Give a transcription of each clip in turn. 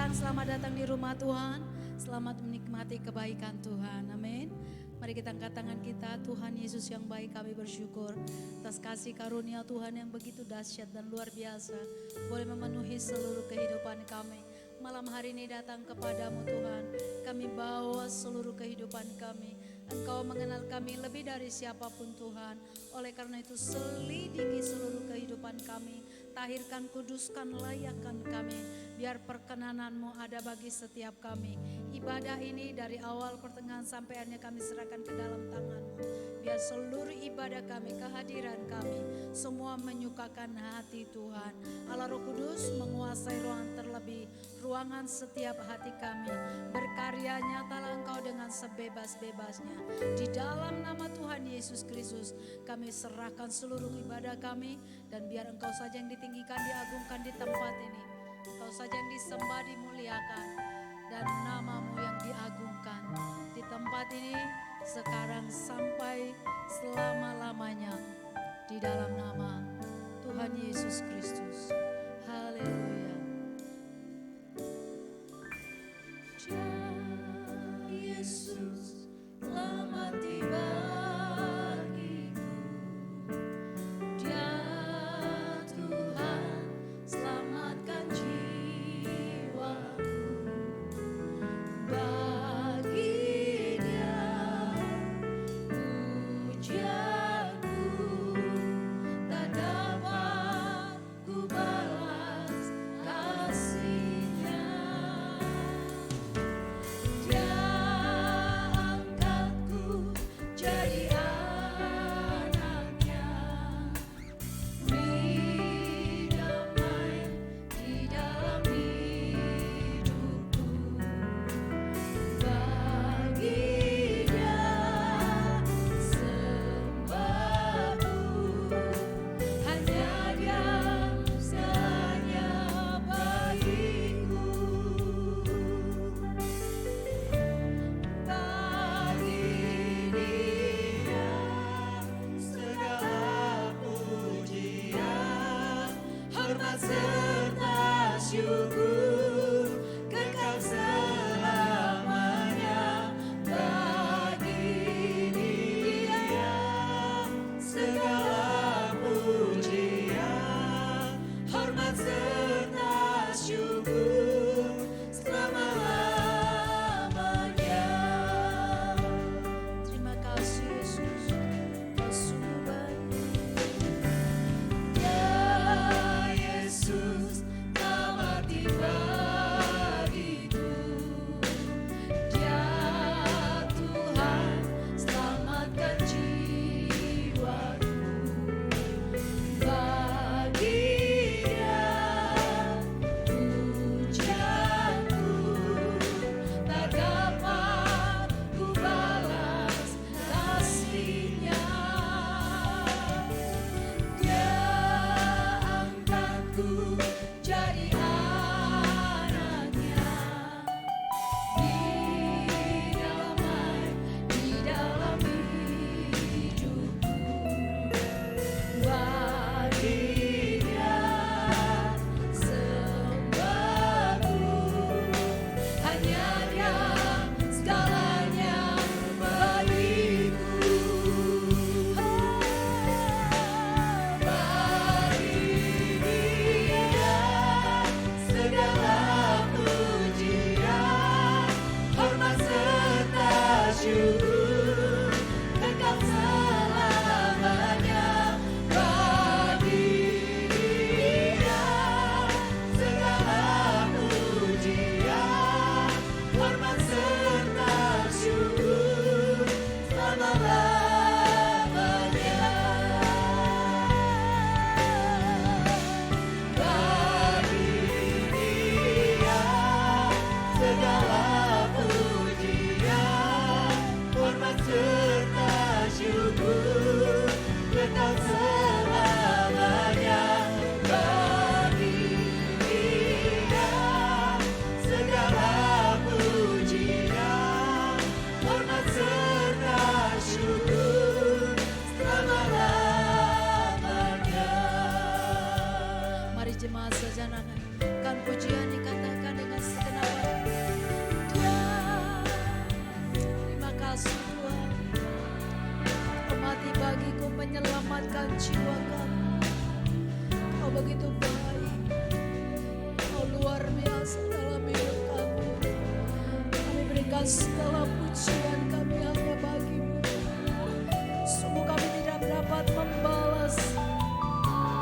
siang, selamat datang di rumah Tuhan. Selamat menikmati kebaikan Tuhan, amin. Mari kita angkat tangan kita. Tuhan Yesus yang baik, kami bersyukur atas kasih karunia Tuhan yang begitu dahsyat dan luar biasa, boleh memenuhi seluruh kehidupan kami. Malam hari ini datang kepadamu Tuhan, kami bawa seluruh kehidupan kami. Engkau mengenal kami lebih dari siapapun Tuhan. Oleh karena itu selidiki seluruh kehidupan kami. Tahirkan, kuduskan, layakkan kami. Biar perkenananmu ada bagi setiap kami. Ibadah ini dari awal pertengahan sampai akhirnya kami serahkan ke dalam tanganmu. Biar seluruh ibadah kami, kehadiran kami, semua menyukakan hati Tuhan. Allah Roh Kudus menguasai ruangan terlebih, ruangan setiap hati kami. Berkarya nyatalah Engkau dengan sebebas-bebasnya. Di dalam nama Tuhan Yesus Kristus kami serahkan seluruh ibadah kami. Dan biar Engkau saja yang ditinggikan, diagungkan di tempat ini. Engkau saja yang disembah, dimuliakan. Dan namamu yang diagungkan di tempat ini sekarang sampai selama-lamanya. Di dalam nama Tuhan Yesus Kristus. Haleluya. Yesus selamat tiba bagiku. Dia Tuhan selamatkan jiwaku. Bagi Dia pujianku tak dapat ku balas kasih-Nya. Dia angkatku jadi anaknya, beri damai di dalam hidupku. Bagi Dia sembahku, hanya Dia segalanya bagiku. Bagi Dia segala pujian, hormat serta syukur kekal selamanya. Bagi Dia segala pujian, hormat serta syukur selama-lamanya. Terima kasih Yesus, Kau sungguh baik. Ya Yesus, selamat tiba bagiku. Dia Tuhan selamatkan jiwaku. Bagi Dia pujianku tak dapat ku balas kasih-Nya. Dia angkatku jadi anaknya, beri damai di dalam hidupku. Bagi Dia sembahku, hanya Dia segalanya bagiku. Bagi Dia Kan pujian dikatakan dengan segenap hati. Tuhan, terima kasih Tuhan. Kau mati bagiku menyelamatkan jiwa kami. Kau begitu baik. Kau luar biasa dalam hidup kami. Kami berikan segala pujian kami hanya bagi-Mu. Sungguh kami tidak dapat membalas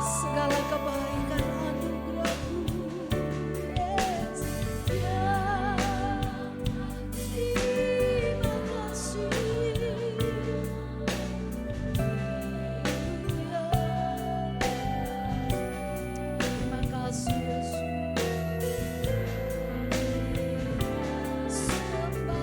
segala kebaikan anugerah-Mu. Yes, ya, terima kasih. Ya, terima kasih Yesus. Sembah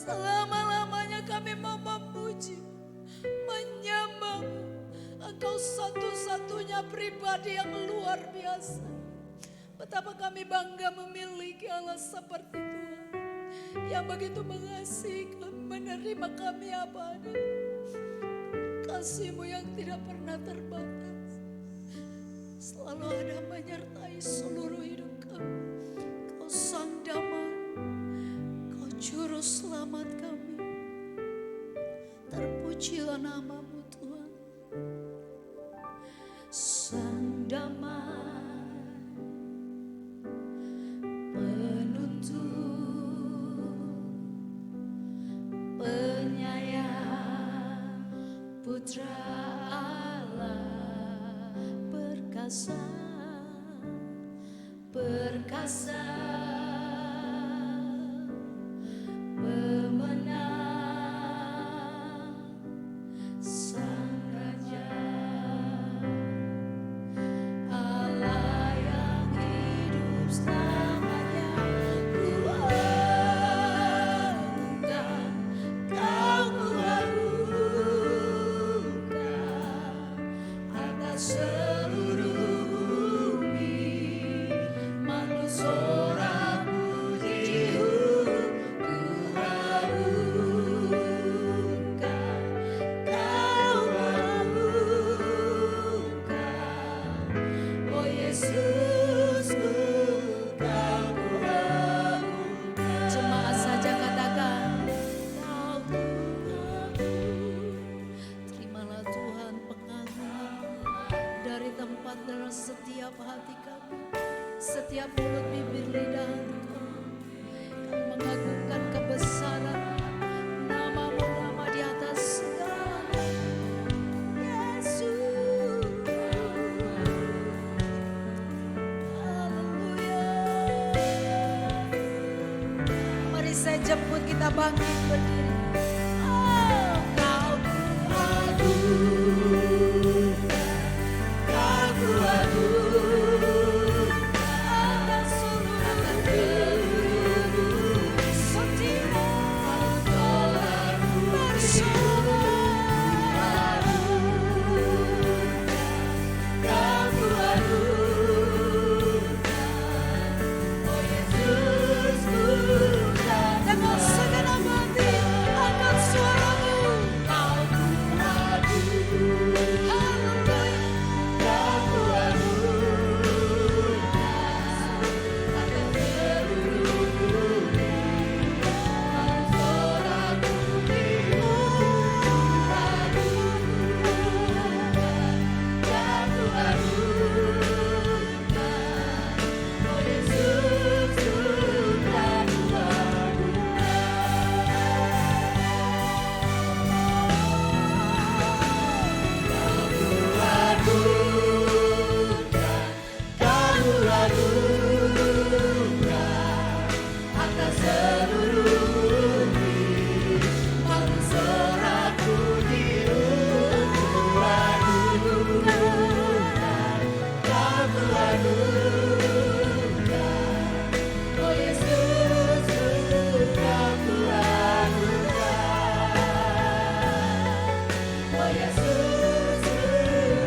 Selama-lamanya kami mau memuji, menyembah-Mu. Engkau satu-satunya pribadi yang luar biasa. Betapa kami bangga memiliki Allah seperti Tuhan, yang begitu mengasihi kami, menerima kami apa adanya. Kasih-Mu yang tidak pernah terbatas selalu ada menyertai seluruh hidup kami. Kau sang damai, Kau juru selamat kami. Terpujilah nama-Mu Tuhan. Sang damai, penuntun, penyayang, Putra Allah, perkasa, perkasa, pemenang, Sang Raja, Allah yang hidup selamanya. Ku agungkan, Kau ku agungkan atas seluruh bumi. Manut sorak pujimu, ku agungkan, Kau agungkan. Oh Yesusku, Kau ku agungkan. Jemaat saja katakan, Kau ku agungkan. Terimalah Tuhan pengagungan dari tempat dalam setiap hati kami, setiap mulut, bibir, lidah hati kami. Kami mengagungkan kebesaran nama-Mu, nama di atas segala nama. Yesus, haleluya. Mari saya jemput kita bangkit berdiri. Oh, Kau ku agungkan, Kau ku agungkan atas seluruh setiap tolakku bersorak. Kau ku agungkan, oh Yesusku. Dengan segenap hati angkat suaramu. Kau ku agungkan, haleluya. Kau ku agungkan atas seluruh bumi. Manut sorak pujimu, ku agungkan, Kau ku agungkan. Oh Yesus, Kau ku atas seluruh bumi. Manut sorak pujimu, ku agungkan, Kau ku agungkan. Oh Yesus, Kau ku agungkan. Oh Yesus,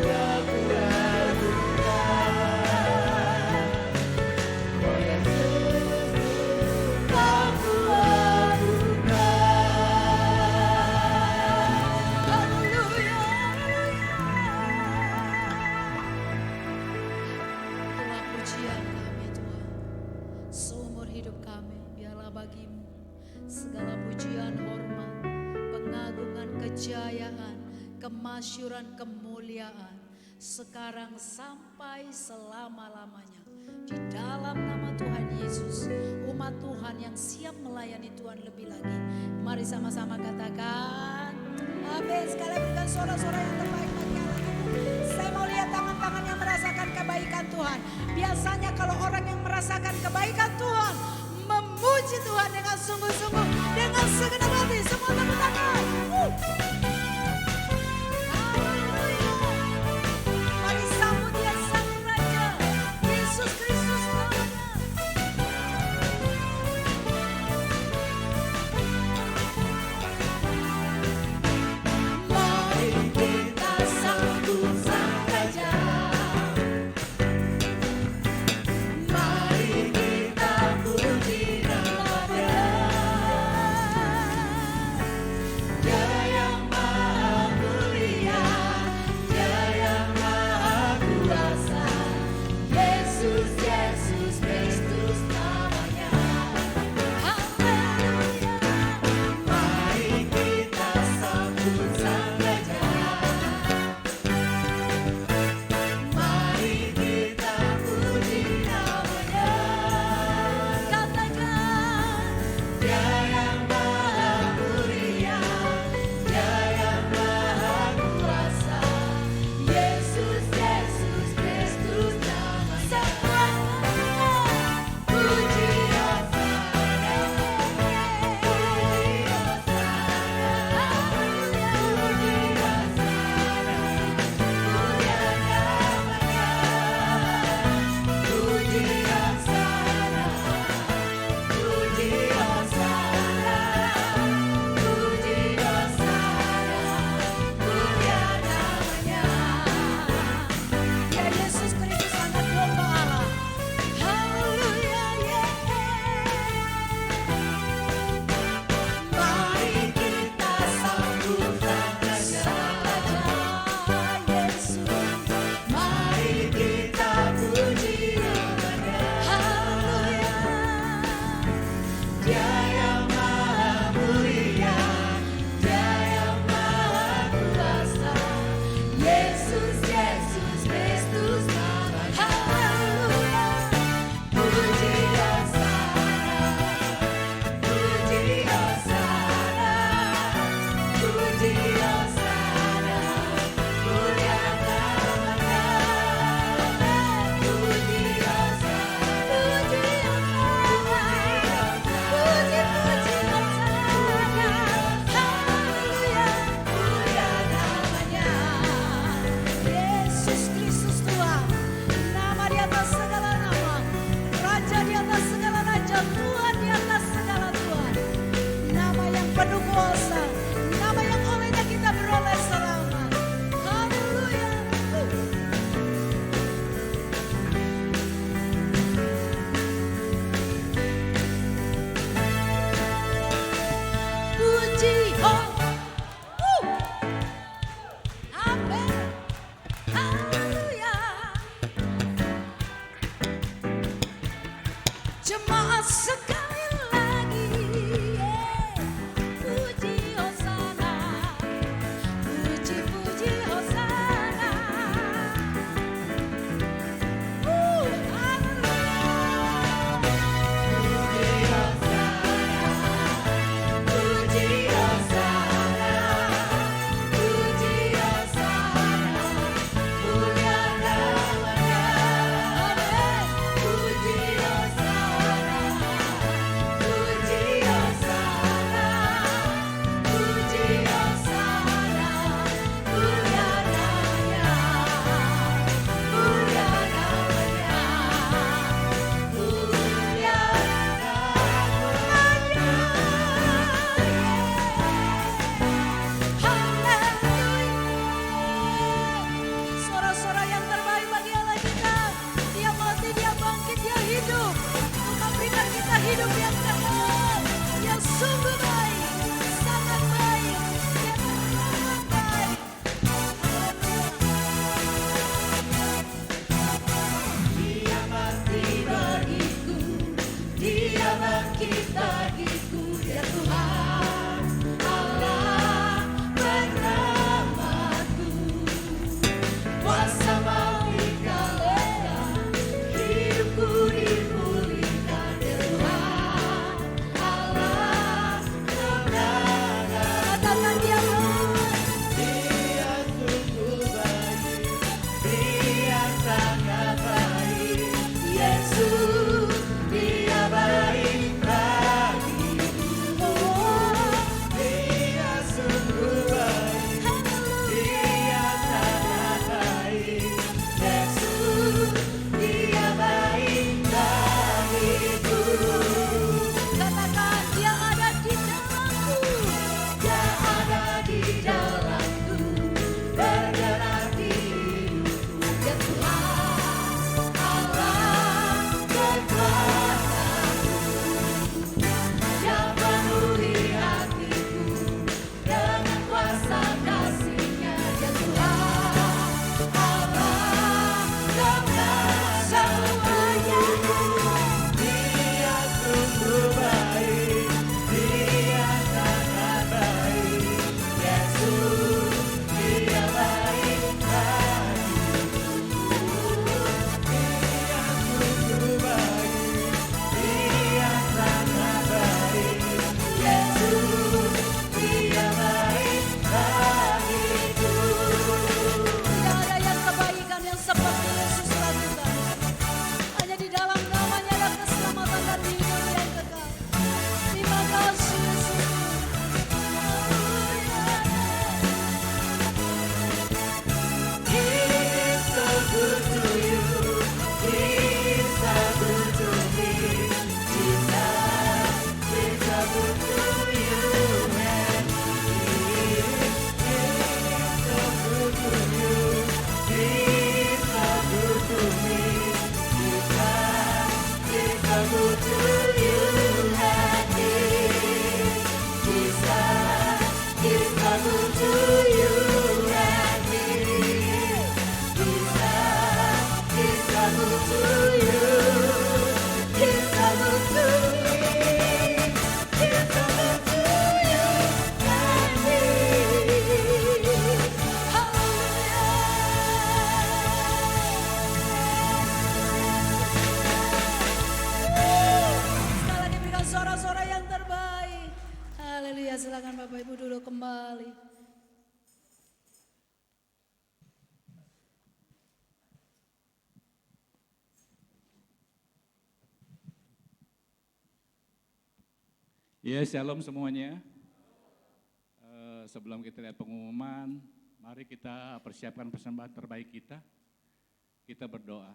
Kau ku agungkan. Oh Yesus, Kau ku agungkan. Haleluya, itulah pujian kami Tuhan. Seumur hidup kami biarlah bagi-Mu segala pujian, hormat, pengagungan, kejayaan, kemasyuran, kemuliaan, sekarang sampai selama-lamanya. Di dalam nama Tuhan Yesus, umat Tuhan yang siap melayani Tuhan lebih lagi. Mari sama-sama katakan amin. Sekali berikan suara-suara yang terbaik bagi Allah. Saya mau lihat tangan-tangan yang merasakan kebaikan Tuhan. Biasanya kalau orang yang merasakan kebaikan Tuhan memuji Tuhan dengan sungguh-sungguh, dengan segenap hati. Semua tepuk tangan. Haleluya. Mari sambut Dia Sang Raja, Yesus Kristus namanya. penuh kuasa, nama yang olehnya kita beroleh selamat. Haleluya. Puji, amin. Haleluya. Jemaat sekali lagi, puji hosana, puji hosana. Suara-suara yang terbaik bagi Allah kita. Dia mati, dia bangkit, dia hidup untuk memberikan kita hidup yang kekal, yang sungguh baik, sangat baik, yang sangat baik. Dia mati bagiku, dia bangkit bagiku, ya Tuhan Allah bernamaku. Kuasa maut dikalakan, hidupku dipulihkan, ya Tuhan Allah kemenangan. Katakan dia baik, dia sungguh baik, dia sangat baik. Yesus, dia baik bagiku. Dia sungguh baik, dia sangat baik. Yesus, dia baik bagiku. Katakan dia ada di dalamku, dia ada di dalamku, bergerak di hidupku, ya Tuhan Allah kekuasaanku. Dia penuhi hatiku dengan kuasa kasih-Nya, ya Tuhan Allah kemenangan semuanya. Dia sungguh baik, dia sangat baik. Yesus, dia baik bagiku. Dia sungguh baik, dia sangat baik. Yesus, dia baik bagiku. Tidak ada yang kebaikan yang seperti Yesus lakukan. Hanya di dalam namanya ada keselamatan dan hidup yang kekal. Terima kasih Yesus. He is so good to you. He is so good to me. Jesus is so good to you and me. He is so good to you. He is so good to me. Jesus is so good to you and me. Jesus is so good to you and me. Jesus is so good to you. He's so good to me. He's so good to you and me. Sekali lagi berikan suara-suara yang terbaik. Haleluya, silakan Bapak Ibu duduk kembali. Ya, shalom semuanya. Sebelum kita lihat pengumuman, mari kita persiapkan persembahan terbaik kita. Kita berdoa.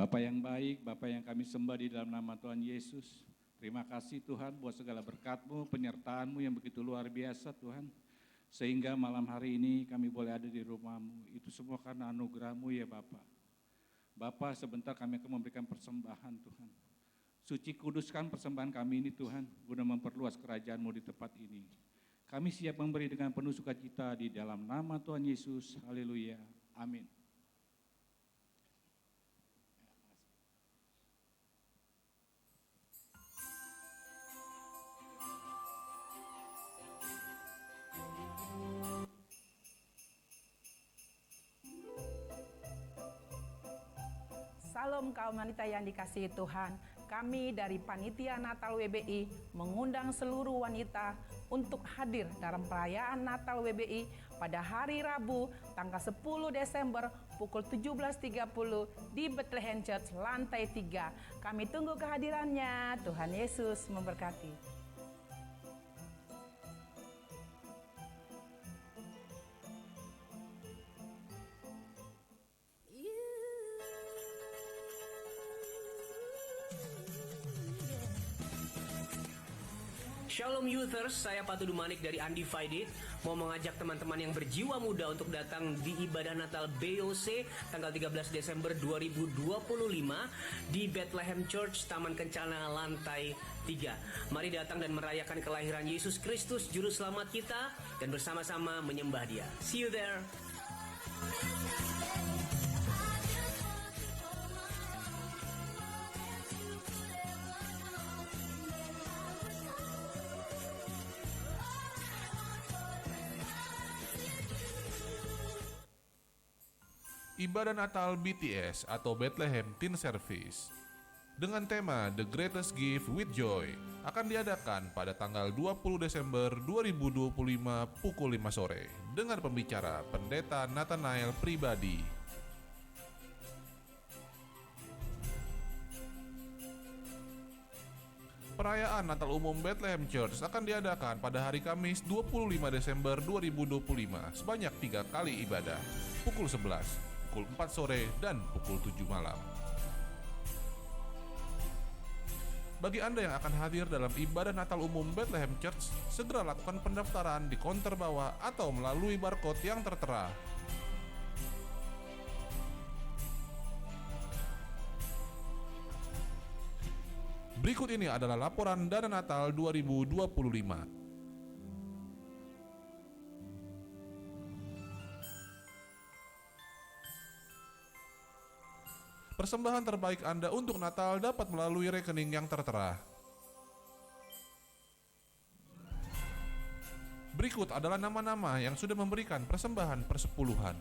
Bapa yang baik, Bapa yang kami sembah di dalam nama Tuhan Yesus. Terima kasih Tuhan buat segala berkat-Mu, penyertaan-Mu yang begitu luar biasa Tuhan. Sehingga malam hari ini kami boleh ada di rumah-Mu. Itu semua karena anugerah-Mu ya Bapa. Bapa, sebentar kami akan memberikan persembahan Tuhan. Suci kuduskan persembahan kami ini Tuhan, guna memperluas kerajaan-Mu di tempat ini. Kami siap memberi dengan penuh sukacita di dalam nama Tuhan Yesus. Haleluya. Amin. Salam kaum wanita yang dikasihi Tuhan. Kami dari Panitia Natal WBI mengundang seluruh wanita untuk hadir dalam perayaan Natal WBI pada hari Rabu tanggal 10 Desember pukul 17.30 di Bethlehem Church lantai 3. Kami tunggu kehadirannya. Tuhan Yesus memberkati. Shalom Youthers, saya Patu Dumanik dari Undivided mau mengajak teman-teman yang berjiwa muda untuk datang di ibadah Natal BOC tanggal 13 Desember 2025 di Bethlehem Church Taman Kencana lantai 3. Mari datang dan merayakan kelahiran Yesus Kristus Juru Selamat kita dan bersama-sama menyembah Dia. See you there. Ibadah Natal BTS atau Bethlehem Teen Service dengan tema The Greatest Gift with Joy akan diadakan pada tanggal 20 Desember 2025 pukul 5 sore dengan pembicara Pendeta Nathanael pribadi. Perayaan Natal Umum Bethlehem Church akan diadakan pada hari Kamis 25 Desember 2025 sebanyak 3 kali ibadah, pukul 11, pukul 4 sore, dan pukul 7 malam. Bagi Anda yang akan hadir dalam ibadah Natal Umum Bethlehem Church, segera lakukan pendaftaran di konter bawah atau melalui barcode yang tertera. Berikut ini adalah laporan dana Natal 2025. Persembahan terbaik Anda untuk Natal dapat melalui rekening yang tertera. Berikut adalah nama-nama yang sudah memberikan persembahan persepuluhan.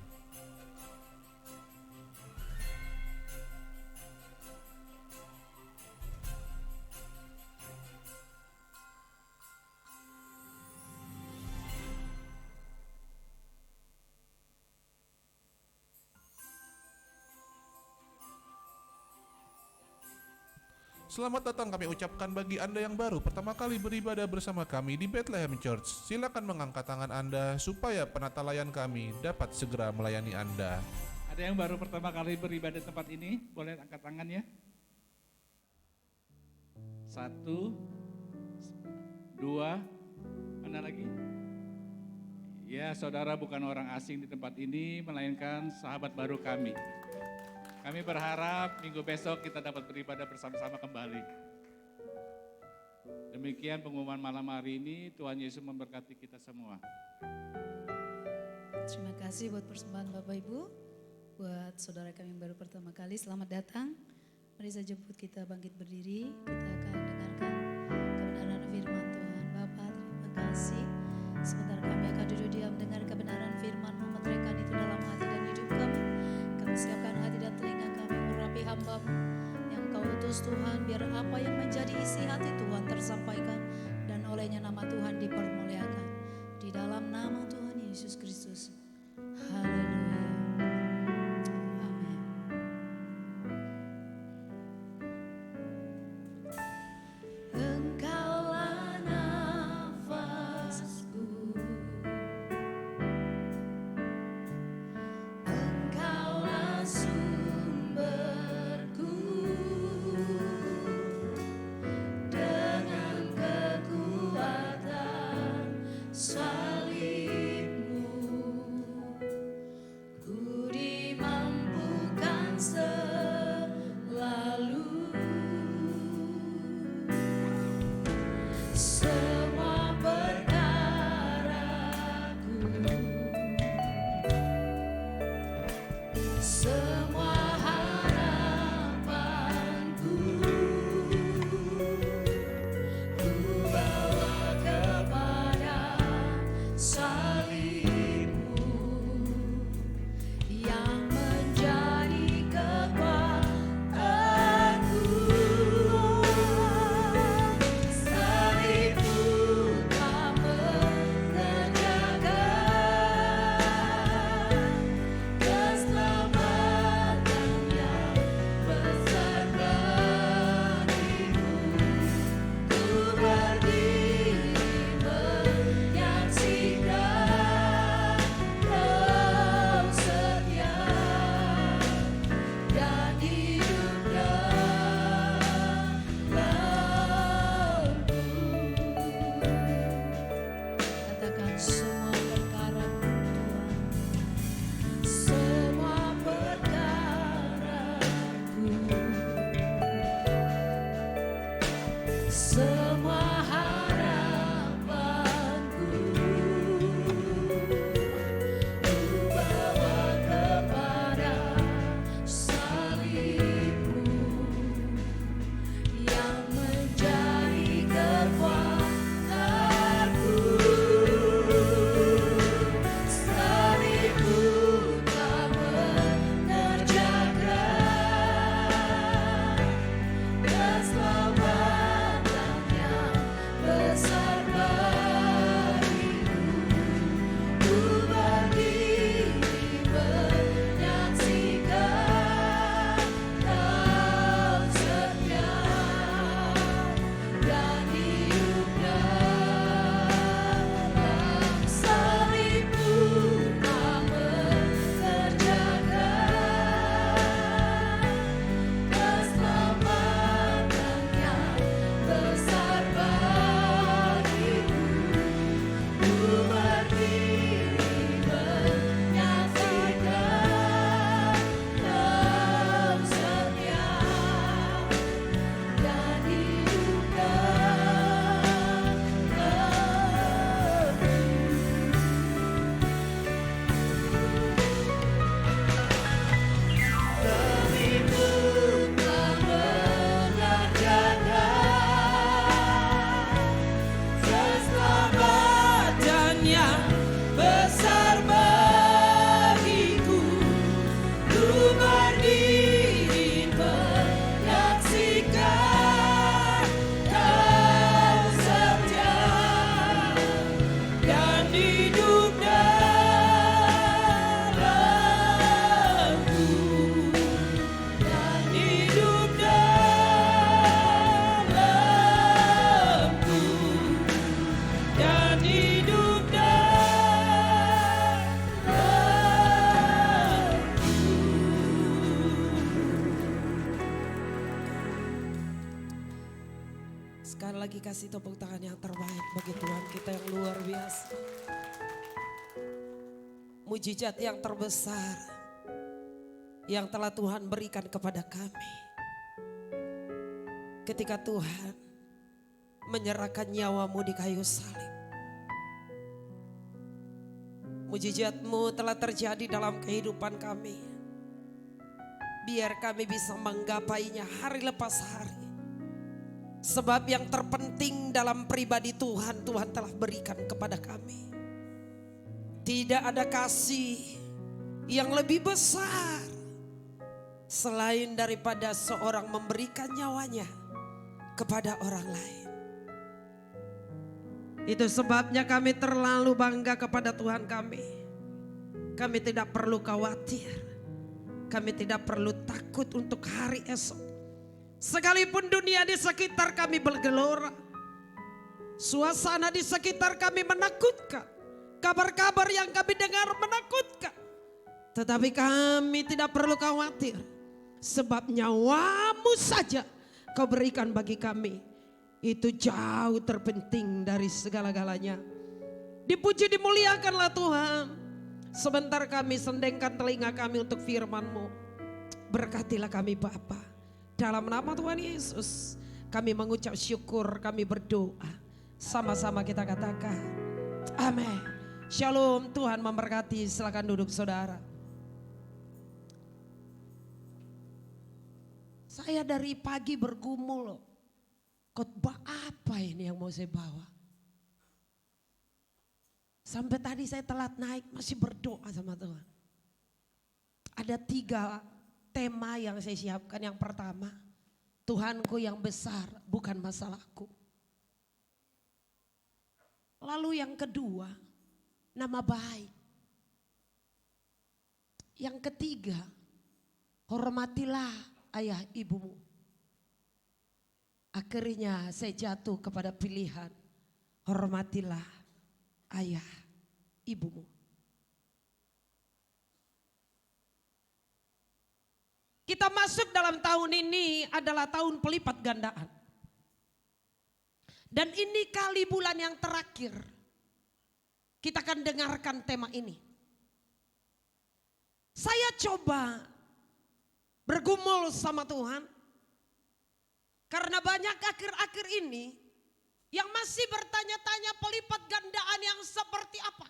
Selamat datang kami ucapkan bagi Anda yang baru pertama kali beribadah bersama kami di Bethlehem Church. Silakan mengangkat tangan Anda supaya penatalayan kami dapat segera melayani Anda. Ada yang baru pertama kali beribadah di tempat ini? Boleh angkat tangannya? 1, 2, mana lagi? Ya, saudara bukan orang asing di tempat ini, melainkan sahabat baru kami. Kami berharap minggu besok kita dapat beribadah bersama-sama kembali. Demikian pengumuman malam hari ini, Tuhan Yesus memberkati kita semua. Terima kasih buat persembahan Bapak Ibu. Buat saudara kami yang baru pertama kali, selamat datang. Mari saya jemput kita bangkit berdiri. Kita akan dengarkan kebenaran firman Tuhan. Bapak, terima kasih. Sebentar kami akan duduk diam dengar kebenaran firman-Mu, meteraikan itu dalam hati dan hidup kami. Kami siapkan hati dan telinga kami, urapi hamba-Mu yang Kau utus Tuhan, biar apa yang menjadi isi hati Tuhan tersampaikan dan olehnya nama Tuhan dipermuliakan. Di dalam nama Tuhan Yesus Kristus. Haleluya. Amin. Engkaulah nafasku, Engkaulah sumberku. Sekali lagi kasih tepuk tangan yang terbaik bagi Tuhan kita yang luar biasa. Mujizat yang terbesar yang telah Tuhan berikan kepada kami. Ketika Tuhan menyerahkan nyawamu di kayu salib. Mujizat-Mu telah terjadi dalam kehidupan kami. Biar kami bisa menggapainya hari lepas hari. Sebab yang terpenting dalam pribadi Tuhan, Tuhan telah berikan kepada kami. Tidak ada kasih yang lebih besar selain daripada seorang memberikan nyawanya kepada orang lain. Itu sebabnya kami terlalu bangga kepada Tuhan kami. Kami tidak perlu khawatir. Kami tidak perlu takut untuk hari esok. Sekalipun dunia di sekitar kami bergelora, suasana di sekitar kami menakutkan, kabar-kabar yang kami dengar menakutkan. Tetapi kami tidak perlu khawatir, sebab nyawamu saja Kau berikan bagi kami. Itu jauh terpenting dari segala-galanya. Dipuji dimuliakanlah Tuhan. Sebentar kami sendengkan telinga kami untuk firman-Mu. Berkatilah kami Bapa. Dalam nama Tuhan Yesus kami mengucap syukur, kami berdoa. Sama-sama kita katakan amin. Shalom, Tuhan memberkati. Silakan duduk saudara. Saya dari pagi bergumul, khotbah apa ini yang mau saya bawa. Sampai tadi saya telat naik masih berdoa sama Tuhan. Ada 3 tema yang saya siapkan. Yang pertama, Tuhanku yang besar bukan masalahku. Lalu yang kedua, nama baik. Yang ketiga, hormatilah ayah ibumu. Akhirnya saya jatuh kepada pilihan, hormatilah ayah ibumu. Kita masuk dalam tahun ini adalah tahun pelipat gandaan. Dan ini kali bulan yang terakhir kita akan dengarkan tema ini. Saya coba bergumul sama Tuhan. Karena banyak akhir-akhir ini yang masih bertanya-tanya pelipat gandaan yang seperti apa.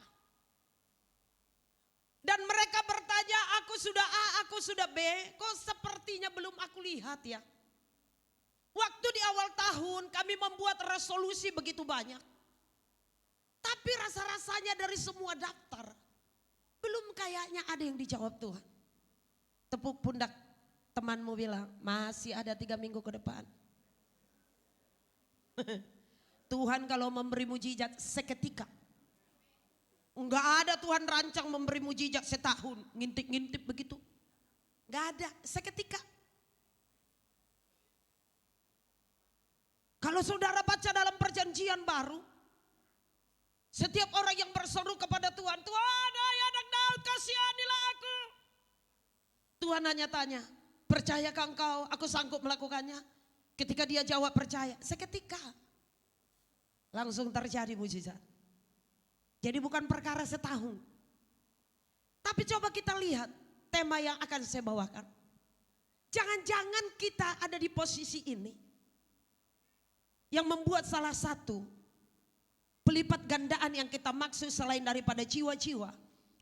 Dan mereka bertanya, aku sudah A, aku sudah B, kok sepertinya belum aku lihat ya. Waktu di awal tahun kami membuat resolusi begitu banyak. Tapi rasa-rasanya dari semua daftar, belum kayaknya ada yang dijawab Tuhan. Tepuk pundak temanmu bilang, masih ada 3 minggu ke depan. Tuhan kalau memberi mujizat seketika. Enggak ada Tuhan rancang memberi mujizat setahun, ngintip-ngintip begitu. Enggak ada, seketika. Kalau saudara baca dalam perjanjian baru, setiap orang yang berseru kepada Tuhan, Tuhan, hai anak Daud, kasihanilah aku. Tuhan hanya tanya, percayakah engkau aku sanggup melakukannya? Ketika dia jawab percaya, seketika langsung terjadi mujizat. Jadi bukan perkara setahun. Tapi coba kita lihat tema yang akan saya bawakan. Jangan-jangan kita ada di posisi ini yang membuat salah satu pelipat gandaan yang kita maksud selain daripada jiwa-jiwa,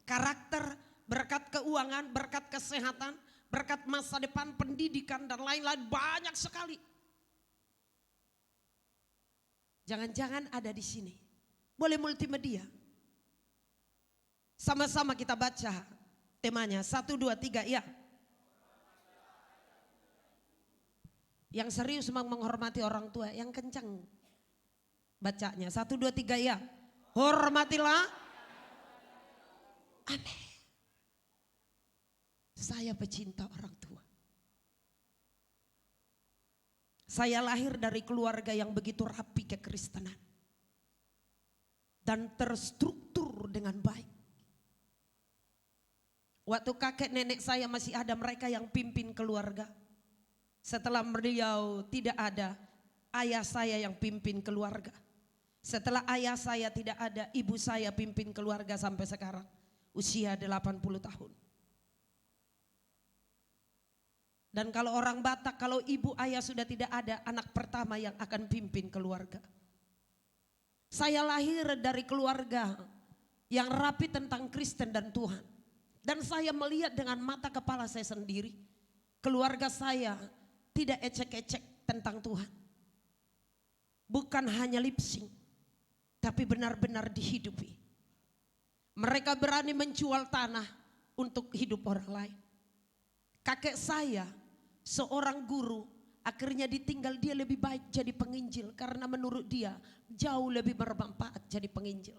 karakter, berkat keuangan, berkat kesehatan, berkat masa depan, pendidikan dan lain-lain banyak sekali. Jangan-jangan ada di sini. Boleh multimedia. Sama-sama kita baca temanya. 1, 2, 3 ya. Yang serius memang menghormati orang tua. Yang kencang bacanya. 1, 2, 3 ya. Hormatilah. Aneh. Saya pecinta orang tua. Saya lahir dari keluarga yang begitu rapi kekristenan. Dan terstruktur dengan baik. Waktu kakek nenek saya masih ada, mereka yang pimpin keluarga. Setelah beliau tidak ada, ayah saya yang pimpin keluarga. Setelah ayah saya tidak ada, ibu saya pimpin keluarga sampai sekarang. Usia 80 tahun. Dan kalau orang Batak, kalau ibu ayah sudah tidak ada, anak pertama yang akan pimpin keluarga. Saya lahir dari keluarga yang rapi tentang Kristen dan Tuhan. Dan saya melihat dengan mata kepala saya sendiri, keluarga saya tidak ecek-ecek tentang Tuhan. Bukan hanya lip sync, tapi benar-benar dihidupi. Mereka berani menjual tanah untuk hidup orang lain. Kakek saya seorang guru, akhirnya ditinggal, dia lebih baik jadi penginjil karena menurut dia jauh lebih bermanfaat jadi penginjil.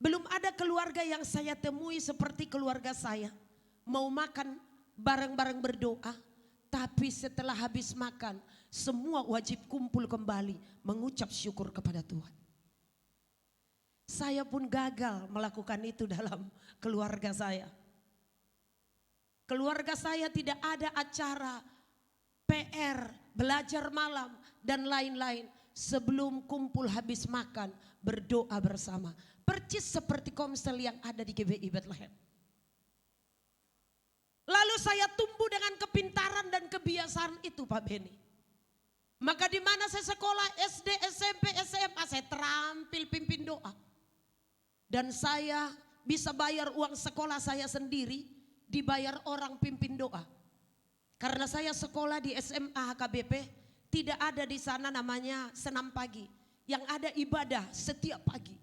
Belum ada keluarga yang saya temui seperti keluarga saya, mau makan bareng-bareng berdoa, tapi setelah habis makan semua wajib kumpul kembali mengucap syukur kepada Tuhan. Saya pun gagal melakukan itu dalam keluarga saya. Keluarga saya tidak ada acara PR, belajar malam dan lain-lain sebelum kumpul habis makan berdoa bersama. Percis seperti komsel yang ada di GBI Bethlehem. Lalu saya tumbuh dengan kepintaran dan kebiasaan itu Pak Beni. Maka di mana saya sekolah SD, SMP, SMA saya terampil pimpin doa. Dan saya bisa bayar uang sekolah saya sendiri, dibayar orang pimpin doa. Karena saya sekolah di SMA HKBP, tidak ada di sana namanya senam pagi. Yang ada ibadah setiap pagi.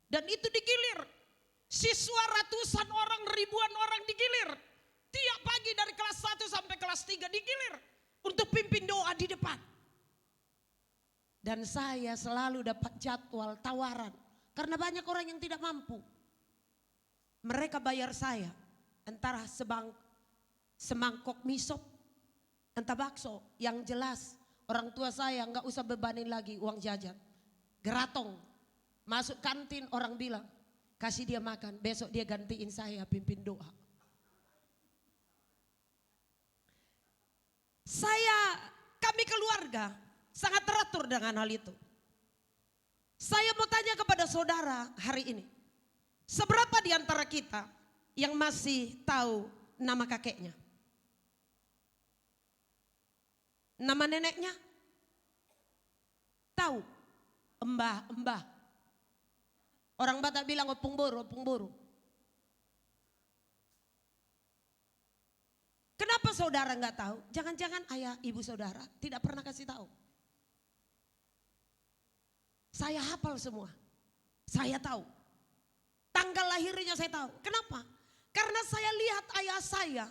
Dan itu digilir. Siswa ratusan orang, ribuan orang digilir. Tiap pagi dari kelas 1 sampai kelas 3 digilir. Untuk pimpin doa di depan. Dan saya selalu dapat jadwal tawaran. Karena banyak orang yang tidak mampu. Mereka bayar saya. Antara semangkok misop, entah bakso. Yang jelas orang tua saya nggak usah bebanin lagi uang jajan. Geratong, masuk kantin orang bilang, kasih dia makan, besok dia gantiin saya pimpin doa. Kami keluarga sangat teratur dengan hal itu. Saya mau tanya kepada saudara hari ini, seberapa di antara kita yang masih tahu nama kakeknya? Nama neneknya? Tahu? Mbah. Orang Batak bilang opung boru. Kenapa saudara nggak tahu? Jangan-jangan ayah ibu saudara tidak pernah kasih tahu. Saya hafal semua. Saya tahu. Tanggal lahirnya saya tahu. Kenapa? Karena saya lihat ayah saya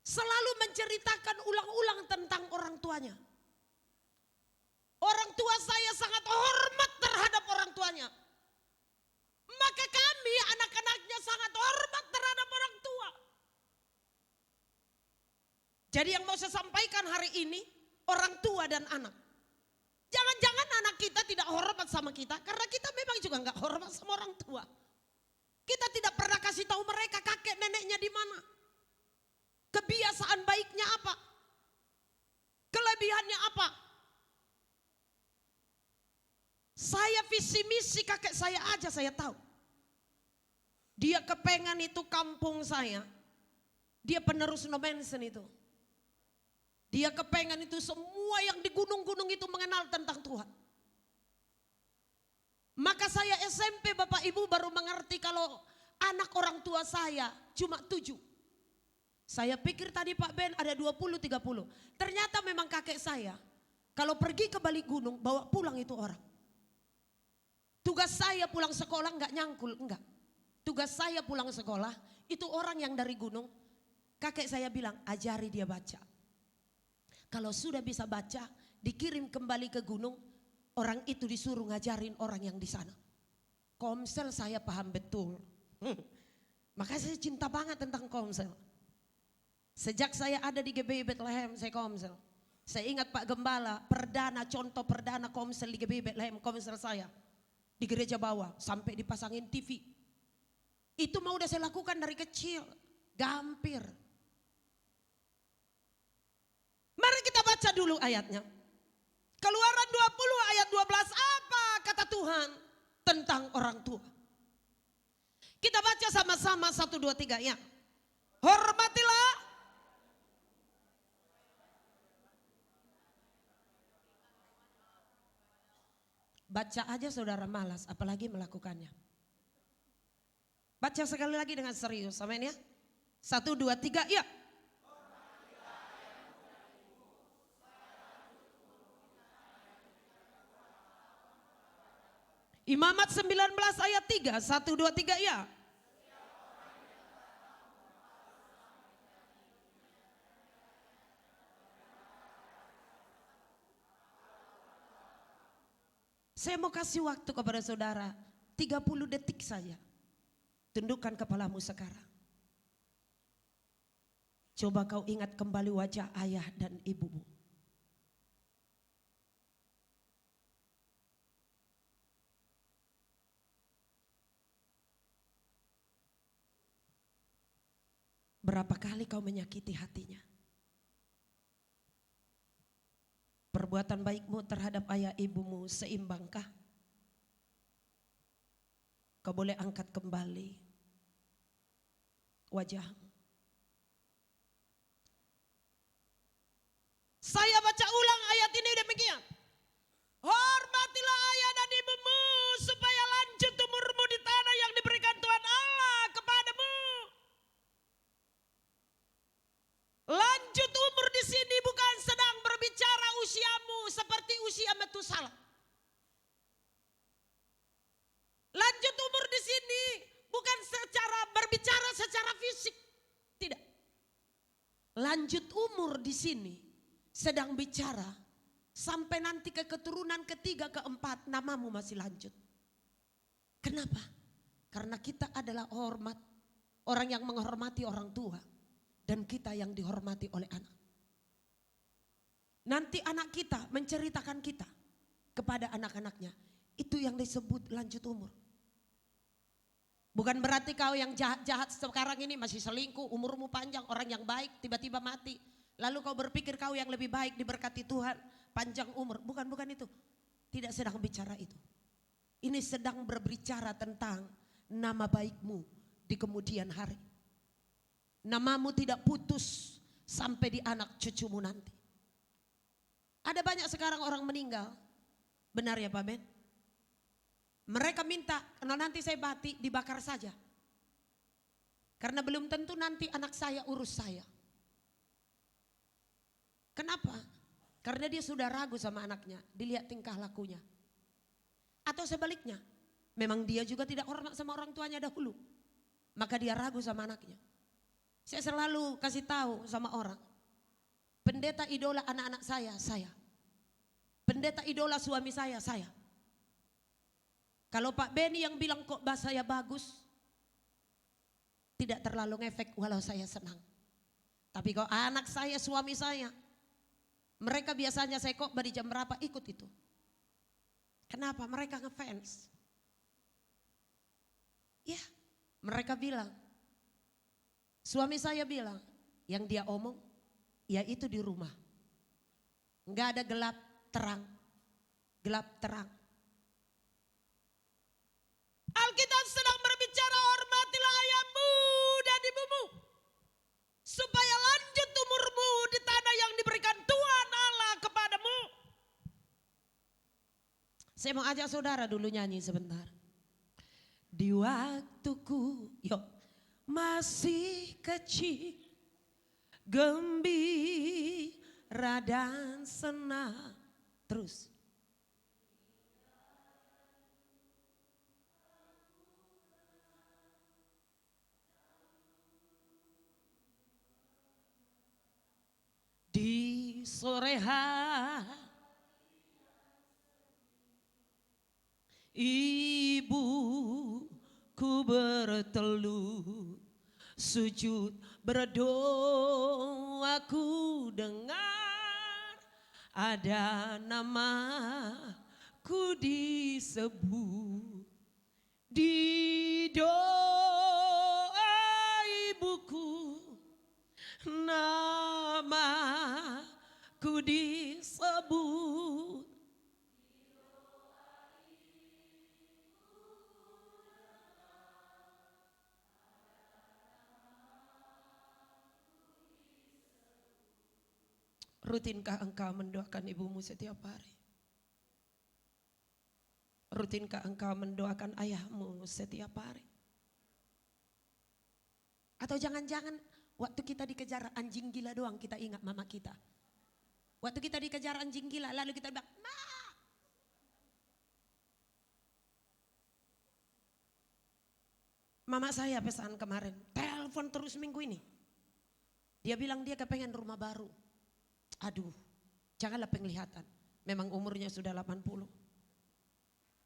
selalu menceritakan ulang-ulang tentang orang tuanya. Orang tua saya sangat hormat terhadap orang tuanya. Maka kami anak-anaknya sangat hormat terhadap orang tua. Jadi yang mau saya sampaikan hari ini, orang tua dan anak. Jangan-jangan anak kita tidak hormat sama kita, karena kita memang juga nggak hormat sama orang tua. Kita tidak pernah kasih tahu mereka kakek neneknya di mana. Kebiasaan baiknya apa? Kelebihannya apa? Saya visi misi kakek saya aja saya tahu. Dia kepengen itu kampung saya. Dia penerus no mention itu. Dia kepengen itu semua yang di gunung-gunung itu mengenal tentang Tuhan. Maka saya SMP Bapak Ibu baru mengerti kalau anak orang tua saya cuma 7. Saya pikir tadi Pak Ben ada 20-30. Ternyata memang kakek saya kalau pergi ke balik gunung bawa pulang itu orang. Tugas saya pulang sekolah enggak nyangkul, enggak. Tugas saya pulang sekolah itu orang yang dari gunung. Kakek saya bilang ajari dia baca. Kalau sudah bisa baca dikirim kembali ke gunung. Orang itu disuruh ngajarin orang yang di sana. Komsel saya paham betul. Makanya saya cinta banget tentang komsel. Sejak saya ada di GBI Bethlehem saya komsel. Saya ingat Pak Gembala, contoh perdana komsel di GBI Bethlehem, komsel saya. Di gereja bawah sampai dipasangin TV. Itu mau udah saya lakukan dari kecil. Gampir. Mari kita baca dulu ayatnya. Keluaran 20 ayat 12, apa kata Tuhan tentang orang tua? Kita baca sama-sama 1, 2, 3 ya. Hormatilah. Baca aja saudara malas, apalagi melakukannya. Baca sekali lagi dengan serius, amin ya. 1, 2, 3 ya. Imamat 19 ayat 3, 1, 2, 3 ya. Saya mau kasih waktu kepada saudara 30 detik saja. Tundukkan kepalamu sekarang. Coba kau ingat kembali wajah ayah dan ibumu. Berapa kali kau menyakiti hatinya? Perbuatan baikmu terhadap ayah ibumu seimbangkah? Kau boleh angkat kembali wajahmu. Saya baca ulang ayat ini demikian. Hormatilah ayah dan ibumu supaya lanjut umurmu di tanah yang diberikan Tuhan Allah kepadamu. Lanjut umur di sini bukan sedang berbicara usiamu seperti usia Metusalah. Lanjut umur di sini bukan berbicara secara fisik, tidak. Lanjut umur di sini sedang bicara sampai nanti ke keturunan ketiga, keempat, namamu masih lanjut. Kenapa? Karena kita adalah hormat, orang yang menghormati orang tua, dan kita yang dihormati oleh anak. Nanti anak kita menceritakan kita kepada anak-anaknya. Itu yang disebut lanjut umur. Bukan berarti kau yang jahat-jahat sekarang ini masih selingkuh, umurmu panjang, orang yang baik tiba-tiba mati. Lalu kau berpikir kau yang lebih baik diberkati Tuhan, panjang umur. Bukan itu. Tidak sedang bicara itu. Ini sedang berbicara tentang nama baikmu di kemudian hari. Namamu tidak putus sampai di anak cucumu nanti. Ada banyak sekarang orang meninggal. Benar ya Pak Ben? Mereka minta kalau nanti saya mati dibakar saja. Karena belum tentu nanti anak saya urus saya. Kenapa? Karena dia sudah ragu sama anaknya. Dilihat tingkah lakunya. Atau sebaliknya. Memang dia juga tidak hormat sama orang tuanya dahulu. Maka dia ragu sama anaknya. Saya selalu kasih tahu sama orang. Pendeta idola anak-anak saya. Pendeta idola suami saya. Kalau Pak Beni yang bilang kok bahasa saya bagus, tidak terlalu ngefek walau saya senang. Tapi kalau anak saya, suami saya, mereka biasanya saya kok di jam berapa ikut itu. Kenapa? Mereka ngefans. Ya, mereka bilang, suami saya bilang, yang dia omong, ya itu di rumah. Enggak ada gelap terang. Alkitab sedang berbicara hormatilah ayahmu dan ibumu. Supaya lanjut umurmu di tanah yang diberikan Tuhan Allah kepadamu. Saya mau ajak saudara dulu nyanyi sebentar. Di waktuku masih kecil, gembira dan senang. Terus. Di sore hari ibuku berteluh sujud berdoa, ku dengar ada namaku disebut di doa ibuku. Namaku disebut. Rutinkah engkau mendoakan ibumu setiap hari? Rutinkah engkau mendoakan ayahmu setiap hari? Atau jangan-jangan waktu kita dikejar anjing gila doang kita ingat mama kita. Waktu kita dikejar anjing gila lalu kita bilang, "Ma!" Mama saya pesan kemarin, telepon terus minggu ini. Dia bilang dia kepengen rumah baru. Aduh, janganlah penglihatan. Memang umurnya sudah 80.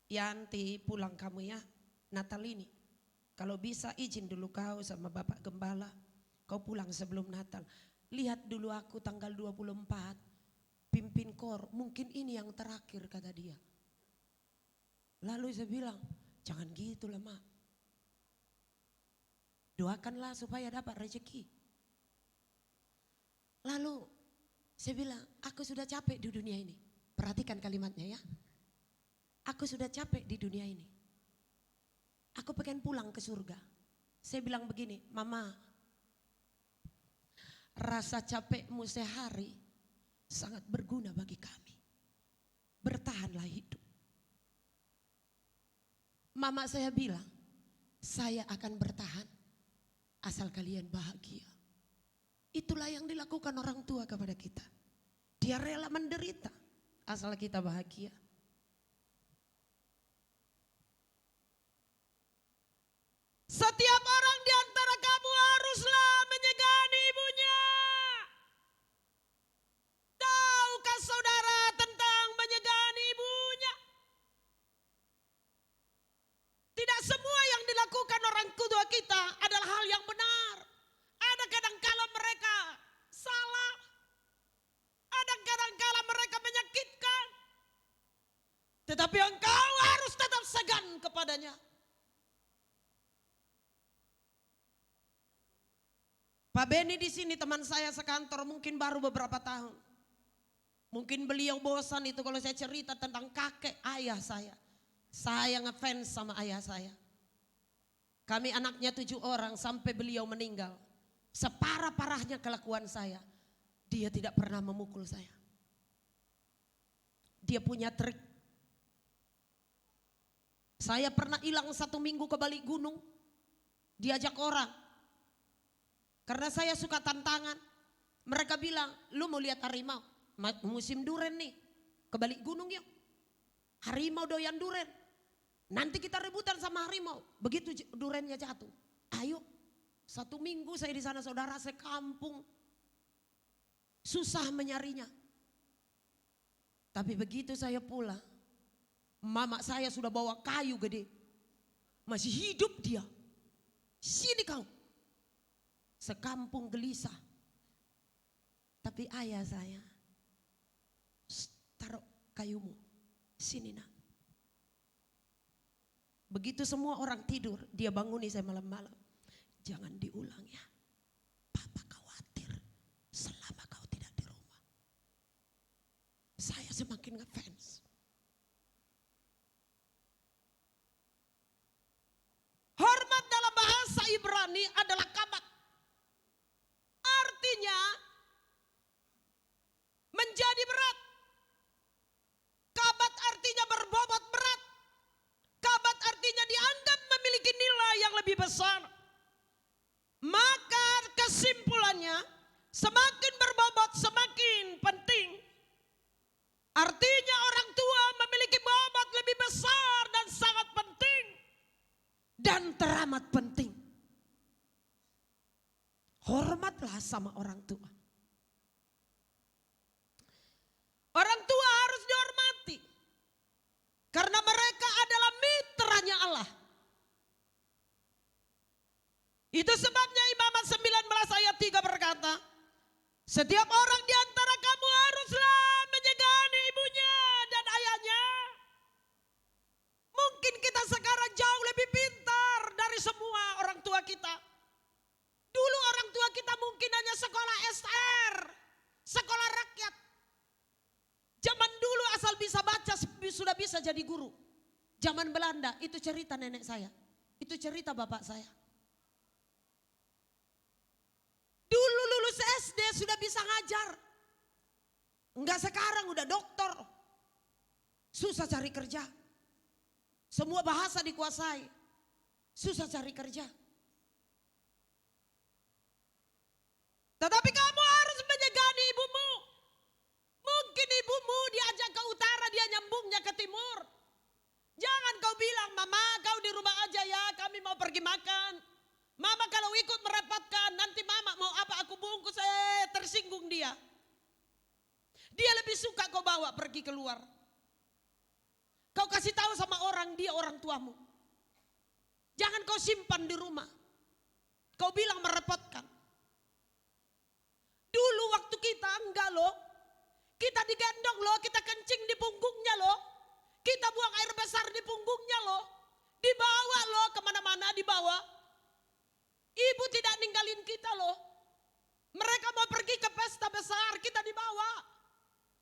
Yanti pulang kamu ya, Natal ini. Kalau bisa izin dulu kau sama Bapak Gembala. Kau pulang sebelum Natal. Lihat dulu aku tanggal 24. Pimpin kor, mungkin ini yang terakhir kata dia. Lalu saya bilang, jangan gitu lah Mak. Doakanlah supaya dapat rezeki. Lalu saya bilang, aku sudah capek di dunia ini. Perhatikan kalimatnya ya. Aku sudah capek di dunia ini. Aku pengen pulang ke surga. Saya bilang begini, Mama, rasa capekmu sehari sangat berguna bagi kami. Bertahanlah hidup. Mama saya bilang, saya akan bertahan asal kalian bahagia. Itulah yang dilakukan orang tua kepada kita. Dia rela menderita asal kita bahagia. Setiap orang di antara kamu haruslah menyegani ibunya. Tahukah saudara tentang menyegani ibunya? Tidak semua yang dilakukan orang tua kita adalah hal yang benar. Ada kadang-kala mereka salah. Ada kadang-kala mereka menyakitkan. Tetapi engkau harus tetap segan kepadanya. Pak Beni di sini teman saya sekantor mungkin baru beberapa tahun. Mungkin beliau bosan itu kalau saya cerita tentang kakek ayah saya. Saya ngefans sama ayah saya. Kami anaknya 7 orang sampai beliau meninggal. Separah-parahnya kelakuan saya. Dia tidak pernah memukul saya. Dia punya trik. Saya pernah hilang 1 minggu ke balik gunung. Diajak orang. Karena saya suka tantangan. Mereka bilang, lu mau lihat harimau? Musim duren nih. Ke balik gunung yuk. Harimau doyan duren. Nanti kita rebutan sama harimau. Begitu durennya jatuh. Ayo. 1 minggu saya di sana saudara, sekampung. Susah menyarinya. Tapi begitu saya pulang. Mama saya sudah bawa kayu gede. Masih hidup dia. Sini kau. Sekampung gelisah. Tapi ayah saya, taruh kayumu, sini nak. Begitu semua orang tidur, dia banguni saya malam-malam. Jangan diulang ya, Papa khawatir selama kau tidak di rumah. Saya semakin ngefans. Hormat dalam bahasa Ibrani adalah kabat. Artinya menjadi berat. Kabat artinya berbobot berat. Kabat artinya dianggap memiliki nilai yang lebih besar. Maka kesimpulannya semakin berbobot semakin penting. Artinya orang tua memiliki bobot lebih besar dan sangat penting. Dan teramat penting. Hormatlah sama orang tua. Orang tua harus dihormati. Karena mereka adalah mitranya Allah. Itu sebabnya Imamat 19 ayat 3 berkata, setiap orang di antara kamu haruslah menyegani ibunya dan ayahnya. Mungkin kita sekarang jauh lebih pintar dari semua orang tua kita. Dulu orang tua kita mungkin hanya sekolah SR, sekolah rakyat. bisa jadi guru. Zaman Belanda, itu cerita nenek saya. Itu cerita bapak saya. Dulu lulus SD sudah bisa ngajar. Enggak, sekarang udah doktor. Susah cari kerja. Semua bahasa dikuasai. Susah cari kerja. Tetapi kamu harus menyegani ibumu. Mungkin ibumu diajak ke utara, dia nyambungnya ke timur. Jangan kau bilang, mama kau di rumah aja ya, kami mau pergi makan. Mama kalau ikut merepotkan, nanti mama mau apa aku bungkus, tersinggung dia. Dia lebih suka kau bawa pergi keluar. Kau kasih tahu sama orang, dia orang tuamu. Jangan kau simpan di rumah. Kau bilang merepotkan. Dulu waktu kita enggak loh. Kita digendong loh, kita kencing di punggungnya loh. Kita buang air besar di punggungnya loh. Dibawa loh, kemana-mana dibawa. Ibu tidak ninggalin kita loh. Mereka mau pergi ke pesta besar, kita dibawa.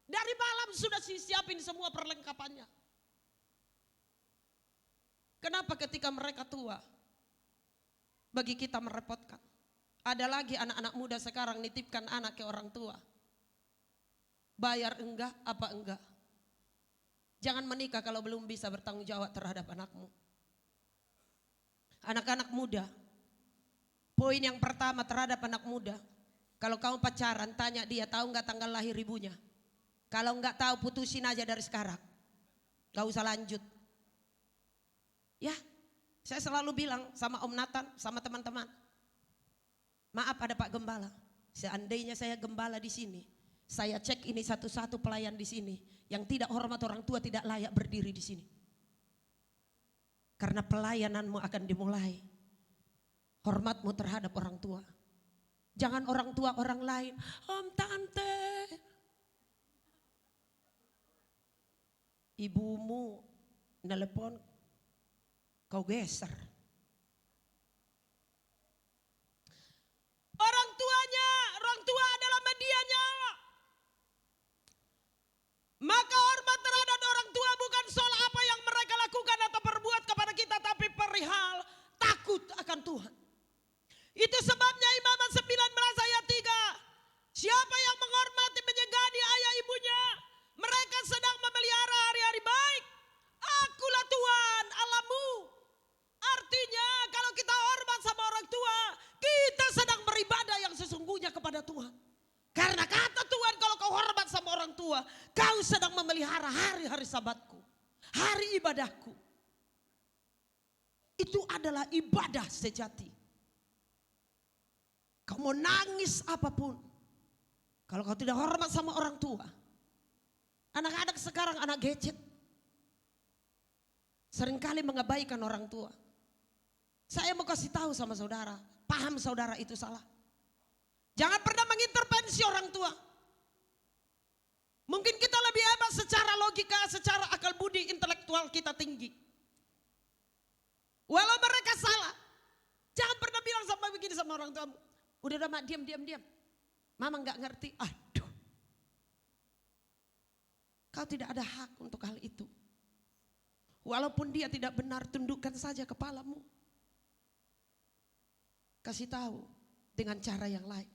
Dari malam sudah siapin semua perlengkapannya. Kenapa ketika mereka tua, bagi kita merepotkan? Ada lagi anak-anak muda sekarang nitipkan anak ke orang tua. Bayar enggak, apa enggak? Jangan menikah kalau belum bisa bertanggung jawab terhadap anakmu. Anak-anak muda, poin yang pertama terhadap anak muda, kalau kamu pacaran tanya dia tahu enggak tanggal lahir ibunya. Kalau enggak tahu putusin aja dari sekarang. Gak usah lanjut. Ya, saya selalu bilang sama Om Nathan, sama teman-teman. Maaf ada Pak Gembala, seandainya saya gembala di sini, saya cek ini satu-satu pelayan di sini yang tidak hormat orang tua tidak layak berdiri di sini. Karena pelayananmu akan dimulai hormatmu terhadap orang tua. Jangan orang tua orang lain, Om Tante. Ibumu nelpon, kau geser. Orang tua adalah medianya. Maka hormat terhadap orang tua bukan soal apa yang mereka lakukan atau perbuat kepada kita, tapi perihal takut akan Tuhan. Itu sebabnya Imamat 19 ayat 3. Siapa yang menghormati menyegani ayah ibunya, mereka sedang memelihara hari-hari baik. Akulah Tuhan Allahmu. Artinya kalau kita hormat sama orang tua, kita sedang beribadah yang sesungguhnya kepada Tuhan. Karena kata Tuhan, kalau kau hormat sama orang tua, kau sedang memelihara hari-hari sabatku, hari ibadahku. Itu adalah ibadah sejati. Kau mau nangis apapun, kalau kau tidak hormat sama orang tua. Anak-anak sekarang anak gadget, seringkali mengabaikan orang tua. Saya mau kasih tahu sama saudara, paham saudara itu salah. Jangan pernah mengintervensi orang tua. Mungkin kita lebih hebat secara logika, secara akal budi, intelektual kita tinggi. Walau mereka salah, jangan pernah bilang sama begini sama orang tuamu. Udah mak, diam. Mama nggak ngerti. Aduh, kau tidak ada hak untuk hal itu. Walaupun dia tidak benar, tundukkan saja kepalamu. Kasih tahu dengan cara yang lain.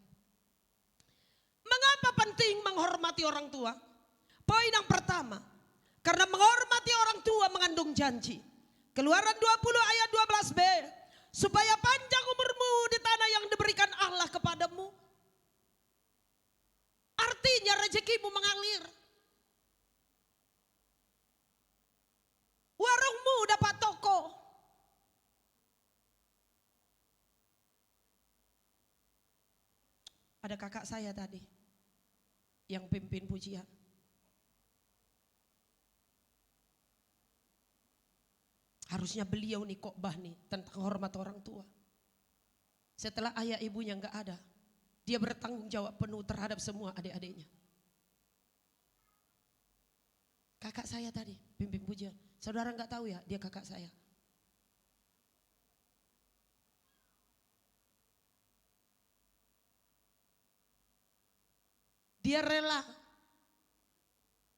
Mengapa penting menghormati orang tua? Poin yang pertama, karena menghormati orang tua mengandung janji. Keluaran 20 ayat 12b, supaya panjang umurmu di tanah yang diberikan Allah kepadamu. Artinya rezekimu mengalir. Warungmu dapat toko. Ada kakak saya tadi yang pimpin pujian. Harusnya beliau nih khotbah nih tentang hormat orang tua. Setelah ayah ibunya nggak ada, dia bertanggung jawab penuh terhadap semua adik-adiknya. Kakak saya tadi pimpin pujian. Saudara nggak tahu ya, dia kakak saya. Dia rela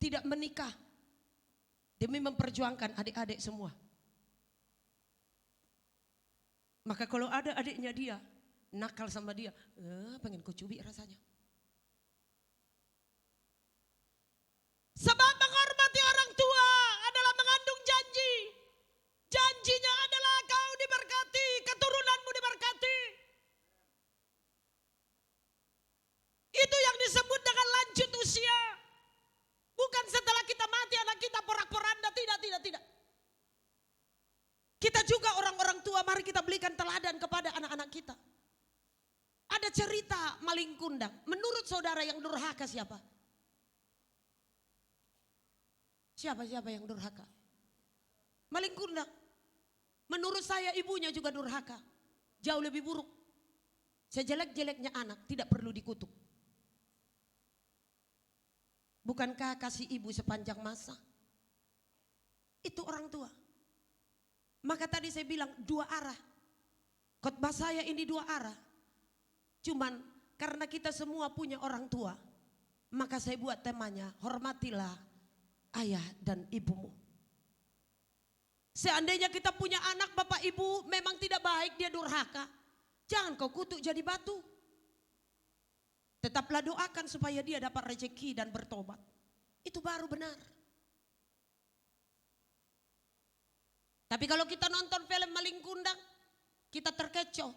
tidak menikah demi memperjuangkan adik-adik semua. Maka kalau ada adiknya dia nakal sama dia, pengen ku cubit rasanya. Sebab menghormati orang tua adalah mengandung janji. Janjinya adalah kau diberkati, keturunanmu diberkati. Itu yang disebut dengan lanjut usia. Bukan setelah kita mati anak kita porak-poranda, tidak. Kita juga orang-orang tua, mari kita berikan teladan kepada anak-anak kita. Ada cerita maling kundang. Menurut saudara yang durhaka siapa? Siapa yang durhaka? Maling kundang. Menurut saya ibunya juga durhaka. Jauh lebih buruk. Sejelek-jeleknya anak tidak perlu dikutuk. Bukankah kasih ibu sepanjang masa? Itu orang tua. Maka tadi saya bilang dua arah. Khotbah saya ini dua arah. Cuman karena kita semua punya orang tua, maka saya buat temanya, hormatilah ayah dan ibumu. Seandainya kita punya anak bapak ibu memang tidak baik, dia durhaka, jangan kau kutuk jadi batu. Tetaplah doakan supaya dia dapat rezeki dan bertobat. Itu baru benar. Tapi kalau kita nonton film maling kundang, kita terkecoh.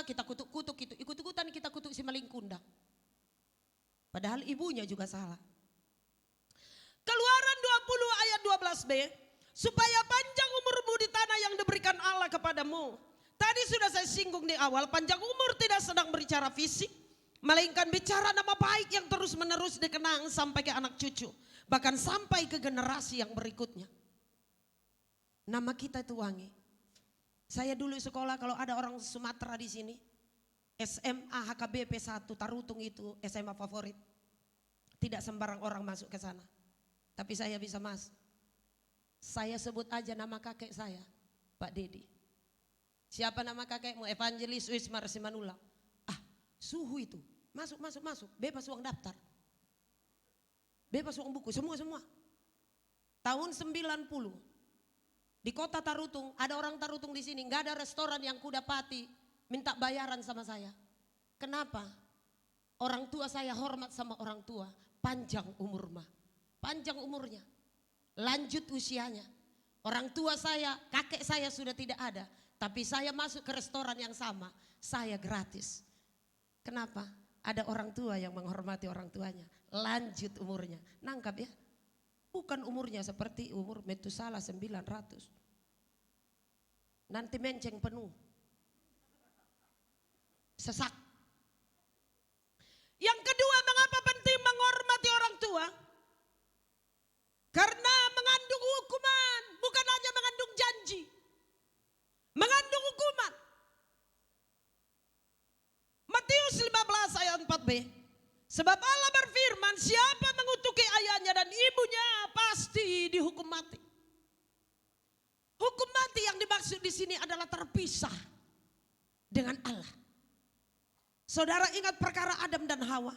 Kita kutuk-kutuk itu, ikut-ikutan kita kutuk si maling kundang. Padahal ibunya juga salah. Keluaran 20 ayat 12b, supaya panjang umurmu di tanah yang diberikan Allah kepadamu. Tadi sudah saya singgung di awal, panjang umur tidak sedang berbicara fisik, melainkan bicara nama baik yang terus menerus dikenang sampai ke anak cucu, bahkan sampai ke generasi yang berikutnya. Nama kita itu wangi. Saya dulu sekolah kalau ada orang Sumatera di sini, SMA HKBP 1 Tarutung itu SMA favorit. Tidak sembarang orang masuk ke sana. Tapi saya bisa masuk. Saya sebut aja nama kakek saya, Pak Dedi. Siapa nama kakekmu? Evangelis Wismar Simanula. Suhu itu. Masuk. Bebas uang daftar. Bebas uang buku, semua. Tahun 90. Di kota Tarutung, ada orang Tarutung di sini, nggak ada restoran yang kudapati minta bayaran sama saya. Kenapa? Orang tua saya hormat sama orang tua, panjang umurnya, lanjut usianya. Orang tua saya, kakek saya sudah tidak ada, tapi saya masuk ke restoran yang sama, saya gratis. Kenapa? Ada orang tua yang menghormati orang tuanya, lanjut umurnya, nangkap ya? Bukan umurnya seperti umur Metusala 900. Nanti menceng penuh. Sesak. Yang kedua, mengapa penting menghormati orang tua? Karena mengandung hukuman, bukan hanya mengandung janji. Mengandung hukuman. Matius 15 ayat 4b. Sebab Allah berfirman, siapa mengutuki ayahnya dan ibunya pasti dihukum mati. Hukum mati yang dimaksud di sini adalah terpisah dengan Allah. Saudara ingat perkara Adam dan Hawa.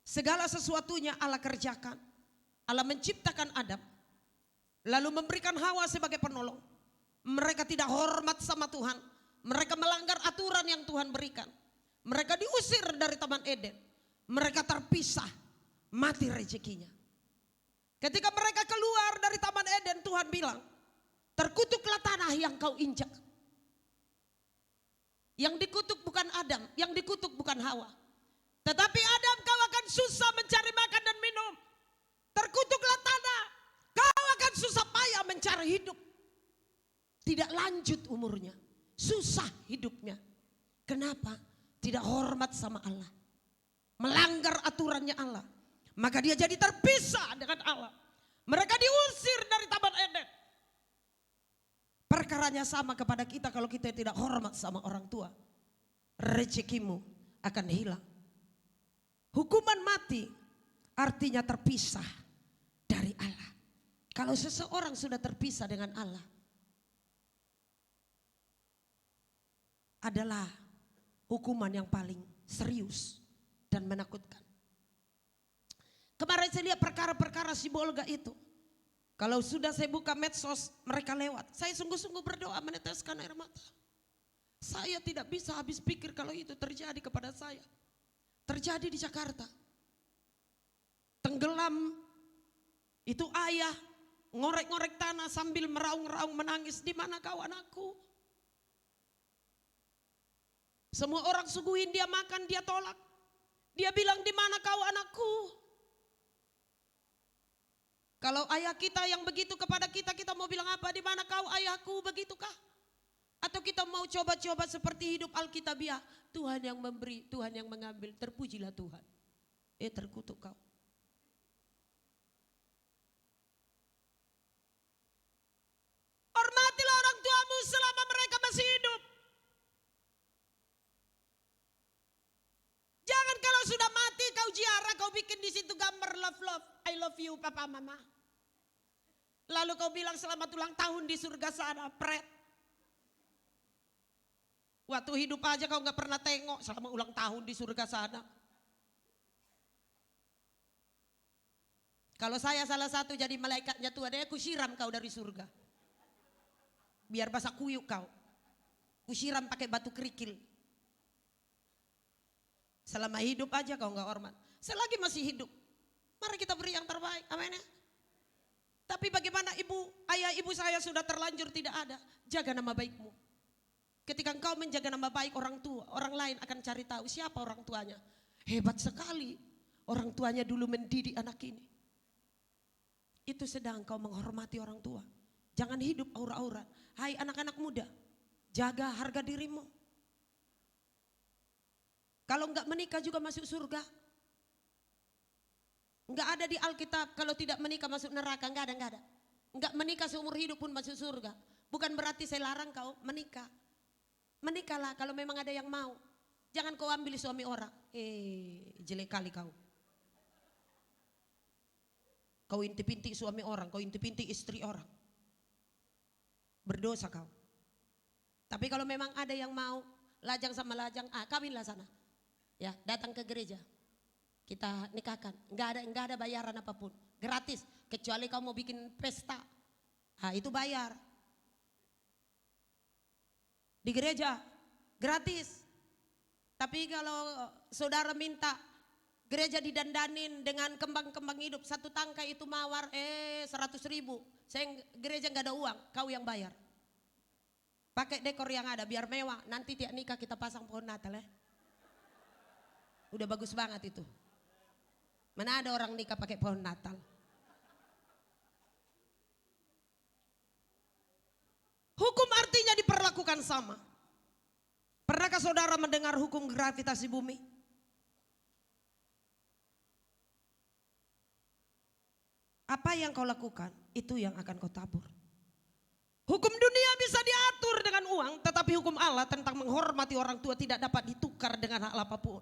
Segala sesuatunya Allah kerjakan. Allah menciptakan Adam, lalu memberikan Hawa sebagai penolong. Mereka tidak hormat sama Tuhan. Mereka melanggar aturan yang Tuhan berikan. Mereka diusir dari Taman Eden. Mereka terpisah, mati rezekinya. Ketika mereka keluar dari Taman Eden, Tuhan bilang, terkutuklah tanah yang kau injak. Yang dikutuk bukan Adam, yang dikutuk bukan Hawa. Tetapi Adam, kau akan susah mencari makan dan minum. Terkutuklah tanah, kau akan susah payah mencari hidup. Tidak lanjut umurnya, susah hidupnya. Kenapa? Tidak hormat sama Allah. Melanggar aturannya Allah, maka dia jadi terpisah dengan Allah. Mereka diusir dari Taman Eden. Perkaranya sama kepada kita kalau kita tidak hormat sama orang tua. Rezekimu akan hilang. Hukuman mati artinya terpisah dari Allah. Kalau seseorang sudah terpisah dengan Allah, adalah hukuman yang paling serius dan menakutkan. Kemarin saya lihat perkara-perkara si Bolga itu. Kalau sudah saya buka medsos, mereka lewat. Saya sungguh-sungguh berdoa meneteskan air mata. Saya tidak bisa habis pikir kalau itu terjadi kepada saya. Terjadi di Jakarta. Tenggelam, itu ayah ngorek-ngorek tanah sambil meraung-raung menangis. Di mana kau anakku? Semua orang suguhin dia makan, dia tolak. Dia bilang, di mana kau anakku? Kalau ayah kita yang begitu kepada kita, kita mau bilang apa? Di mana kau ayahku, begitukah? Atau kita mau coba-coba seperti hidup Alkitabiah, Tuhan yang memberi, Tuhan yang mengambil, terpujilah Tuhan. Terkutuk kau. Hormatilah orang tuamu selama mereka masih hidup. Jangan kalau sudah mati kau ziarah, kau bikin di situ gambar love, I love you papa mama. Lalu kau bilang selamat ulang tahun di surga sana, pret. Waktu hidup aja kau gak pernah tengok selama ulang tahun di surga sana. Kalau saya salah satu jadi malaikatnya Tuhan, aku siram kau dari surga. Biar basah kuyuk kau. Kusiram pakai batu kerikil. Selama hidup aja kau gak hormat. Selagi masih hidup, mari kita beri yang terbaik. Amin ya. Tapi bagaimana ayah ibu saya sudah terlanjur tidak ada. Jaga nama baikmu. Ketika engkau menjaga nama baik orang tua, orang lain akan cari tahu siapa orang tuanya. Hebat sekali orang tuanya dulu mendidik anak ini. Itu sedang kau menghormati orang tua. Jangan hidup aura-aura. Hai anak-anak muda, jaga harga dirimu. Kalau enggak menikah juga masuk surga. Enggak ada di Alkitab kalau tidak menikah masuk neraka, enggak ada. Enggak menikah seumur hidup pun masuk surga. Bukan berarti saya larang kau menikah. Menikahlah kalau memang ada yang mau. Jangan kau ambil suami orang. Jelek kali kau. Kau inti-pinti suami orang, kau inti-pinti istri orang. Berdosa kau. Tapi kalau memang ada yang mau, lajang sama lajang, kawinlah sana. Ya, datang ke gereja. Kita nikahkan, enggak ada bayaran apapun, gratis. Kecuali kau mau bikin pesta, itu bayar. Di gereja, gratis. Tapi kalau saudara minta gereja didandanin dengan kembang-kembang hidup, satu tangkai itu mawar, 100.000. Saya gereja enggak ada uang, kau yang bayar. Pakai dekor yang ada, biar mewah. Nanti tiap nikah kita pasang pohon Natal ya. Udah bagus banget itu. Mana ada orang nikah pakai pohon Natal. Hukum artinya diperlakukan sama. Pernahkah saudara mendengar hukum gravitasi bumi? Apa yang kau lakukan, itu yang akan kau tabur. Hukum dunia bisa diatur dengan uang, tetapi hukum Allah tentang menghormati orang tua tidak dapat ditukar dengan hal apapun.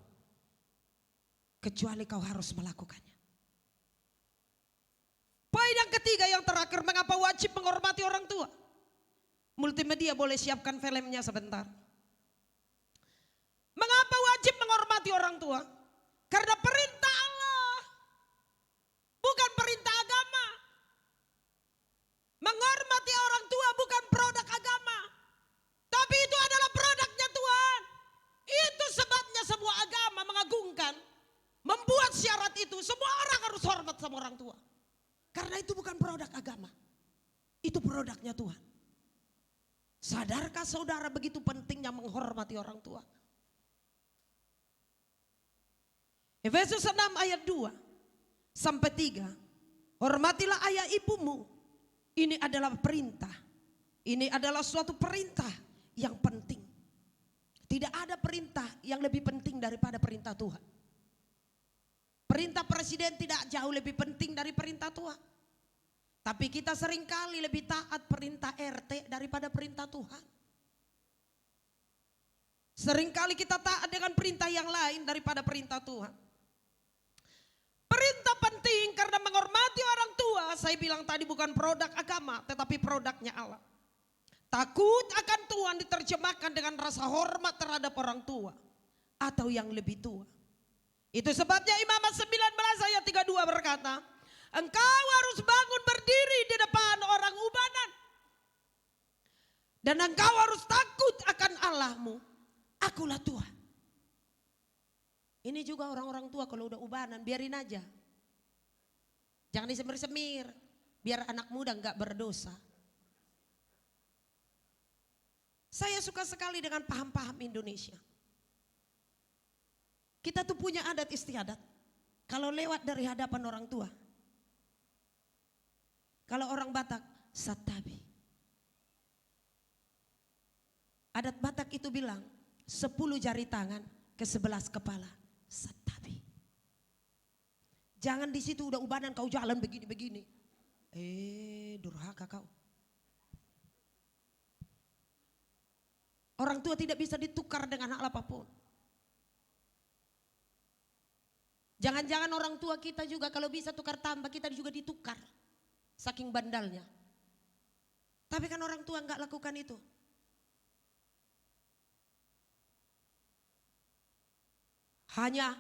Kecuali kau harus melakukannya. Poin yang ketiga yang terakhir, mengapa wajib menghormati orang tua? Multimedia boleh siapkan filmnya sebentar. Mengapa wajib menghormati orang tua? Karena perintah Allah, bukan perintah agama. Menghormati orang tua bukan produk agama, tapi itu adalah produknya Tuhan. Itu sebabnya semua agama mengagungkan, membuat syarat itu, semua orang harus hormat sama orang tua. Karena itu bukan produk agama, itu produknya Tuhan. Sadarkah saudara begitu pentingnya menghormati orang tua? Efesus 6 ayat 2 sampai 3. Hormatilah ayah ibumu. Ini adalah perintah. Ini adalah suatu perintah yang penting. Tidak ada perintah yang lebih penting daripada perintah Tuhan. Perintah presiden tidak jauh lebih penting dari perintah Tuhan. Tapi kita seringkali lebih taat perintah RT daripada perintah Tuhan. Seringkali kita taat dengan perintah yang lain daripada perintah Tuhan. Perintah penting karena menghormati orang tua, saya bilang tadi bukan produk agama tetapi produknya Allah. Takut akan Tuhan diterjemahkan dengan rasa hormat terhadap orang tua atau yang lebih tua. Itu sebabnya Imamat 19 ayat 32 berkata, Engkau harus bangun berdiri di depan orang ubanan. Dan engkau harus takut akan Allahmu. Akulah Tuhan. Ini juga orang-orang tua kalau udah ubanan biarin aja. Jangan disemir-semir. Biar anak muda enggak berdosa. Saya suka sekali dengan paham-paham Indonesia. Kita tuh punya adat istiadat. Kalau lewat dari hadapan orang tua. Kalau orang Batak, satabi. Adat Batak itu bilang 10 jari tangan ke 11 kepala. Satabi. Jangan di situ udah ubanan kau jalan begini-begini. Durhaka kau. Orang tua tidak bisa ditukar dengan hal apapun. Jangan-jangan orang tua kita juga kalau bisa tukar tambah kita juga ditukar. Saking bandalnya. Tapi kan orang tua enggak lakukan itu. Hanya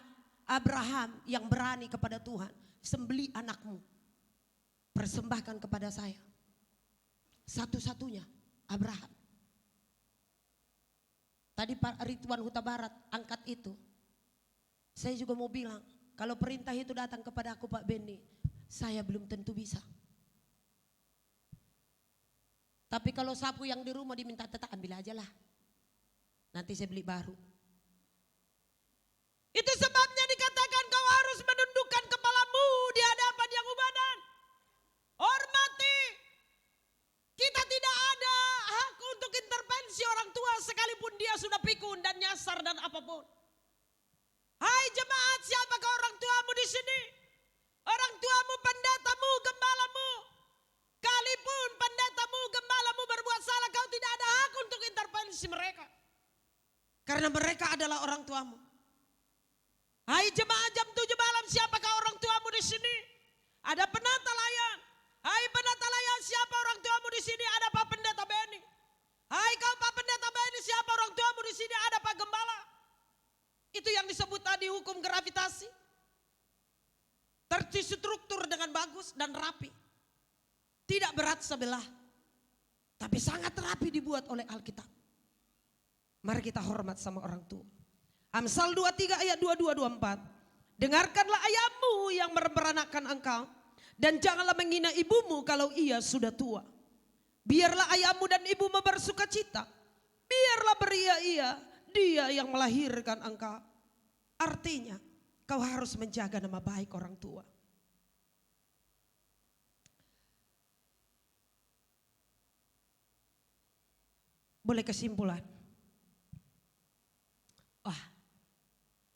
Abraham yang berani kepada Tuhan. Sembeli anakmu. Persembahkan kepada saya. Satu-satunya Abraham. Tadi Pak Ridwan Huta Barat angkat itu. Saya juga mau bilang. Kalau perintah itu datang kepada aku Pak Benny. Saya belum tentu bisa. Tapi kalau sapu yang di rumah diminta tetap ambil aja lah. Nanti saya beli baru. Itu sebabnya dikatakan kau harus menundukkan kepalamu di hadapan yang ubanan. Hormati. Kita tidak ada hak untuk intervensi orang tua sekalipun dia sudah pikun dan nyasar dan apapun. Hai jemaat, siapakah orang tuamu di sini? Orang tuamu, pendetamu, gembalamu. Kalipun pendetamu, gembalamu berbuat salah, kau tidak ada hak untuk intervensi mereka. Karena mereka adalah orang tuamu. Hai jemaat jam 7 malam, siapakah orang tuamu di sini? Ada penata layan. Hai penata layan, siapa orang tuamu di sini? Ada Pak Pendeta Benny. Hai kau Pak Pendeta Benny, siapa orang tuamu di sini? Ada Pak Gembala. Itu yang disebut tadi hukum gravitasi. Terstruktur dengan bagus dan rapi. Tidak berat sebelah. Tapi sangat rapi dibuat oleh Alkitab. Mari kita hormat sama orang tua. Amsal 23 ayat 22-24. Dengarkanlah ayahmu yang memperanakan engkau. Dan janganlah menghina ibumu kalau ia sudah tua. Biarlah ayahmu dan ibumu bersuka cita. Biarlah beria-ia dia yang melahirkan engkau. Artinya kau harus menjaga nama baik orang tua. Boleh kesimpulan. Wah,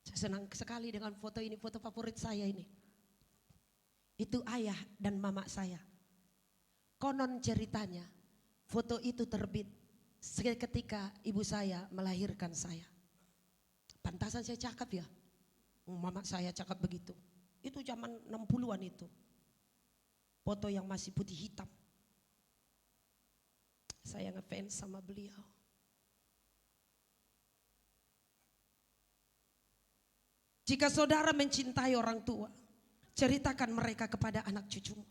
saya senang sekali dengan foto ini, foto favorit saya ini. Itu ayah dan mama saya. Konon ceritanya, foto itu terbit seketika ibu saya melahirkan saya. Pantasan saya cakep ya. Mama saya cakep begitu. Itu zaman 60-an itu. Foto yang masih putih hitam. Saya ngefans sama beliau. Jika saudara mencintai orang tua, ceritakan mereka kepada anak cucumu.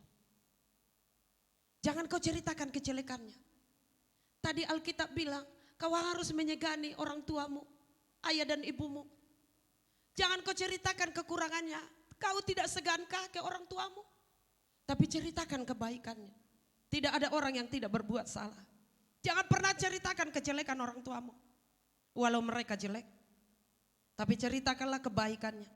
Jangan kau ceritakan kejelekannya. Tadi Alkitab bilang, kau harus menyegani orang tuamu, ayah dan ibumu. Jangan kau ceritakan kekurangannya. Kau tidak segankah ke orang tuamu? Tapi ceritakan kebaikannya. Tidak ada orang yang tidak berbuat salah. Jangan pernah ceritakan kejelekan orang tuamu. Walau mereka jelek. Tapi ceritakanlah kebaikannya.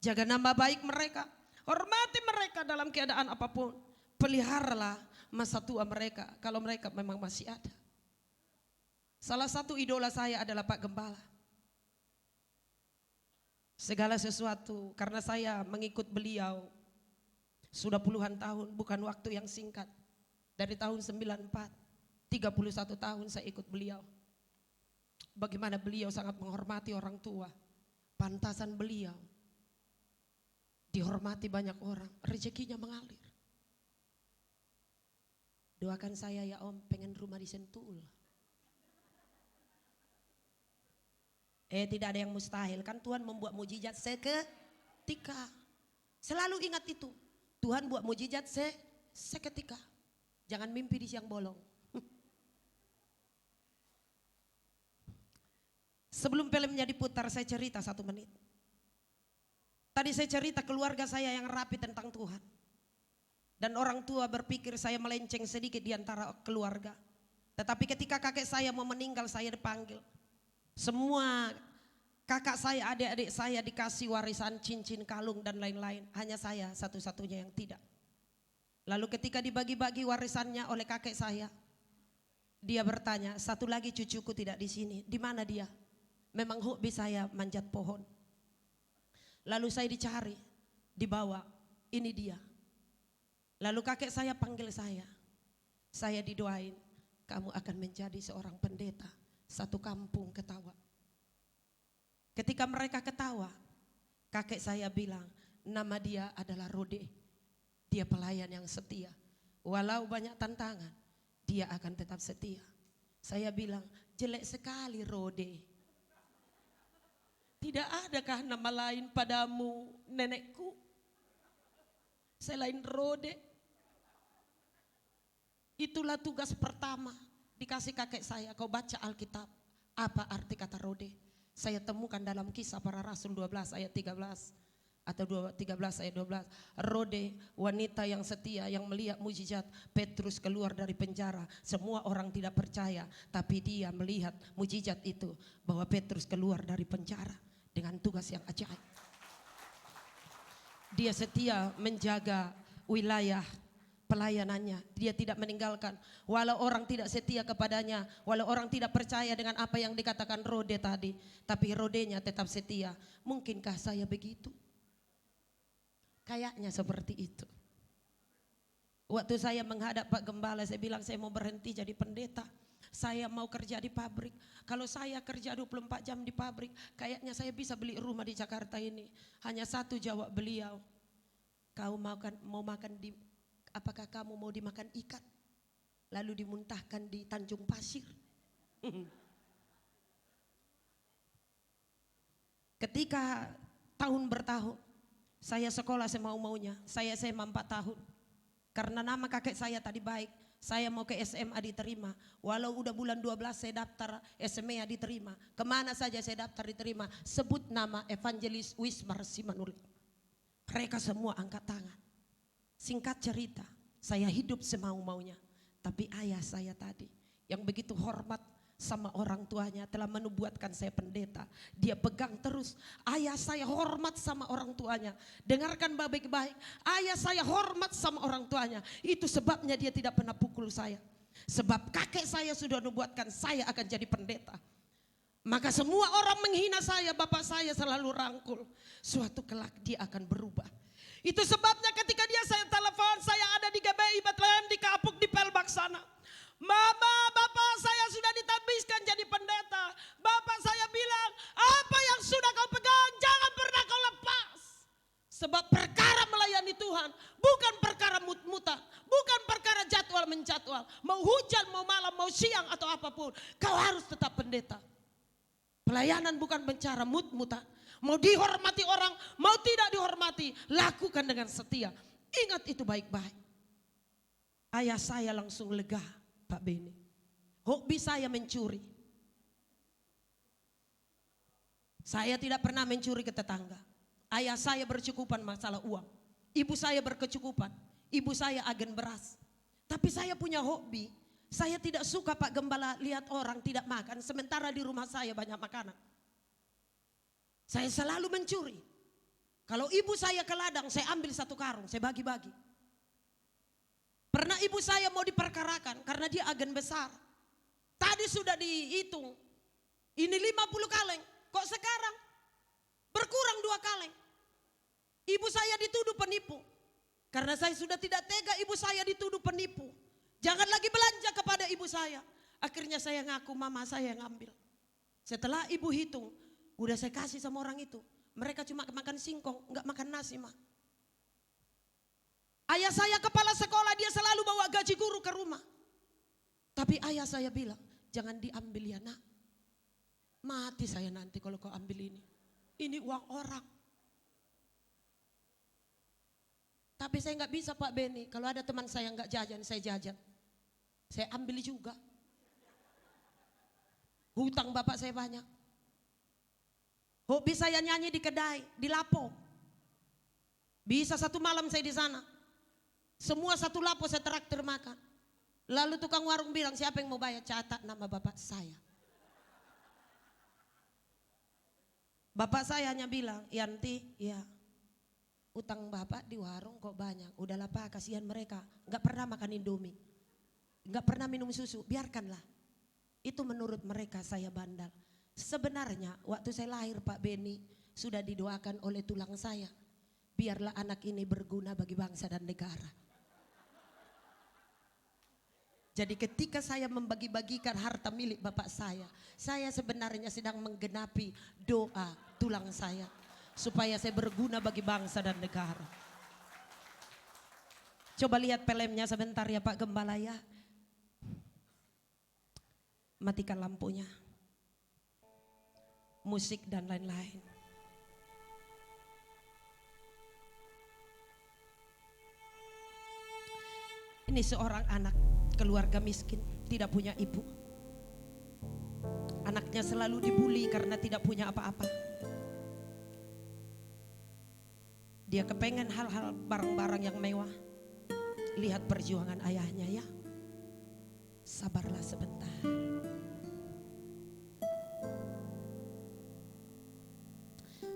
Jaga nama baik mereka. Hormati mereka dalam keadaan apapun. Peliharalah masa tua mereka kalau mereka memang masih ada. Salah satu idola saya adalah Pak Gembala. Segala sesuatu karena saya mengikut beliau sudah puluhan tahun, bukan waktu yang singkat. Dari tahun 94, 31 tahun saya ikut beliau. Bagaimana beliau sangat menghormati orang tua. Pantasan beliau dihormati banyak orang, rezekinya mengalir. Doakan saya ya Om, pengen rumah di Sentul. Tidak ada yang mustahil, kan Tuhan membuat mukjizat seketika. Selalu ingat itu. Tuhan buat mujizat seketika. Jangan mimpi di siang bolong. Sebelum filmnya diputar saya cerita 1 menit. Tadi saya cerita keluarga saya yang rapi tentang Tuhan. Dan orang tua berpikir saya melenceng sedikit di antara keluarga. Tetapi ketika kakek saya mau meninggal saya dipanggil. Semua kakak saya, adik-adik saya dikasih warisan cincin, kalung dan lain-lain. Hanya saya satu-satunya yang tidak. Lalu ketika dibagi-bagi warisannya oleh kakek saya, dia bertanya, satu lagi cucuku tidak di sini. Di mana dia? Memang hobi saya manjat pohon. Lalu saya dicari, dibawa, ini dia. Lalu kakek saya panggil saya didoain, kamu akan menjadi seorang pendeta, satu kampung ketawa. Ketika mereka ketawa, kakek saya bilang, nama dia adalah Rode, dia pelayan yang setia. Walau banyak tantangan, dia akan tetap setia. Saya bilang, jelek sekali Rode. Tidak adakah nama lain padamu nenekku? Selain Rode. Itulah tugas pertama dikasih kakek saya. Kau baca Alkitab. Apa arti kata Rode? Saya temukan dalam Kisah Para Rasul 12 ayat 13. Atau 13 ayat 12. Rode, wanita yang setia yang melihat mujizat Petrus keluar dari penjara. Semua orang tidak percaya. Tapi dia melihat mujizat itu. Bahwa Petrus keluar dari penjara. Dengan tugas yang ajaib. Dia setia menjaga wilayah pelayanannya. Dia tidak meninggalkan. Walau orang tidak setia kepadanya. Walau orang tidak percaya dengan apa yang dikatakan Rode tadi. Tapi Rodenya tetap setia. Mungkinkah saya begitu? Kayaknya seperti itu. Waktu saya menghadap Pak Gembala, saya bilang saya mau berhenti jadi pendeta. Saya mau kerja di pabrik. Kalau saya kerja 24 jam di pabrik, kayaknya saya bisa beli rumah di Jakarta ini. Hanya satu jawab beliau. Kau mau makan di, apakah kamu mau dimakan ikan? Lalu dimuntahkan di Tanjung Pasir. Ketika tahun bertahun, saya sekolah semau-maunya. Saya SMA 4 tahun. Karena nama kakek saya tadi baik. Saya mau ke SMA diterima. Walau udah bulan 12 saya daftar SMA diterima. Kemana saja saya daftar diterima. Sebut nama Evangelis Wismar Simanul. Mereka semua angkat tangan. Singkat cerita, saya hidup semau-maunya. Tapi ayah saya tadi yang begitu hormat sama orang tuanya telah menubuatkan saya pendeta. Dia pegang terus. Ayah saya hormat sama orang tuanya. Dengarkan baik-baik. Ayah saya hormat sama orang tuanya. Itu sebabnya dia tidak pernah pukul saya. Sebab kakek saya sudah menubuatkan saya akan jadi pendeta. Maka semua orang menghina saya, bapak saya selalu rangkul. Suatu kelak dia akan berubah. Itu sebabnya ketika dia saya telepon, saya ada di GBI Bethlehem di Kapuk di Pelbak sana. Mama, bapak saya sudah ditabiskan jadi pendeta. Bapak saya bilang, apa yang sudah kau pegang jangan pernah kau lepas. Sebab perkara melayani Tuhan bukan perkara mut-mutan, bukan perkara jadwal menjadwal. Mau hujan, mau malam, mau siang atau apapun, kau harus tetap pendeta. Pelayanan bukan bicara mut-mutan. Mau dihormati orang, mau tidak dihormati, lakukan dengan setia. Ingat itu baik-baik. Ayah saya langsung lega. Pak Beni, hobi saya mencuri. Saya tidak pernah mencuri ke tetangga. Ayah saya berkecukupan masalah uang. Ibu saya berkecukupan. Ibu saya agen beras. Tapi saya punya hobi. Saya tidak suka Pak Gembala lihat orang tidak makan. Sementara di rumah saya banyak makanan. Saya selalu mencuri. Kalau ibu saya ke ladang, saya ambil 1 karung, saya bagi-bagi. Pernah ibu saya mau diperkarakan karena dia agen besar. Tadi sudah dihitung. Ini 50 kaleng. Kok sekarang berkurang 2 kaleng? Ibu saya dituduh penipu. Karena saya sudah tidak tega ibu saya dituduh penipu. Jangan lagi belanja kepada ibu saya. Akhirnya saya ngaku mama saya yang ambil. Setelah ibu hitung, udah saya kasih sama orang itu. Mereka cuma makan singkong, enggak makan nasi mah. Ayah saya kepala sekolah, dia selalu bawa gaji guru ke rumah. Tapi ayah saya bilang, jangan diambil ya nak. Mati saya nanti kalau kau ambil ini. Ini uang orang. Tapi saya nggak bisa Pak Beni, kalau ada teman saya nggak jajan, saya jajan. Saya ambil juga. Hutang bapak saya banyak. Hobi saya nyanyi di kedai, di Lapo. Bisa 1 malam saya di sana. Semua 1 lapo saya traktir makan. Lalu tukang warung bilang, siapa yang mau bayar? Catat nama bapak saya. Bapak saya hanya bilang, Yanti, ya utang bapak di warung kok banyak. Udahlah Pak, kasihan mereka. Gak pernah makan Indomie. Gak pernah minum susu, biarkanlah. Itu menurut mereka saya bandal. Sebenarnya waktu saya lahir Pak Beni sudah didoakan oleh tulang saya. Biarlah anak ini berguna bagi bangsa dan negara. Jadi ketika saya membagi-bagikan harta milik bapak saya sebenarnya sedang menggenapi doa tulang saya. Supaya saya berguna bagi bangsa dan negara. Coba lihat pelemnya sebentar ya Pak Gembala ya. Matikan lampunya. Musik dan lain-lain. Ini seorang anak keluarga miskin, tidak punya ibu. Anaknya selalu dibully karena tidak punya apa-apa. Dia kepengen hal-hal barang-barang yang mewah. Lihat perjuangan ayahnya ya. Sabarlah sebentar.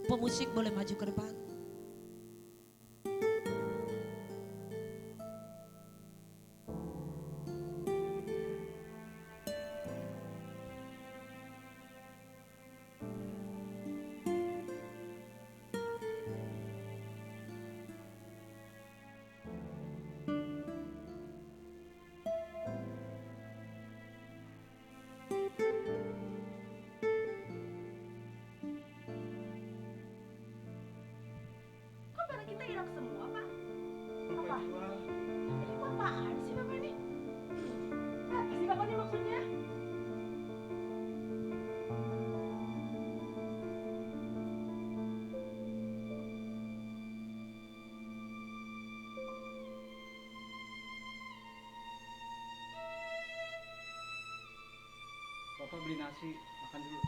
Pemusik boleh maju ke depan. Kok barang kita hilang semua, Pak? Apa? Ini kok apaan sih Bapak ini? Apa sih Bapak ini maksudnya? Bapak beli nasi, makan dulu.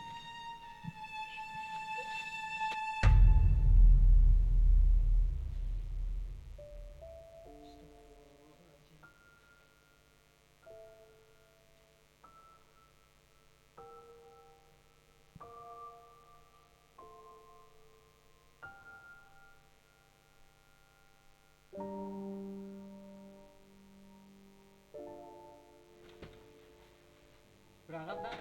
Berangkat, Pak.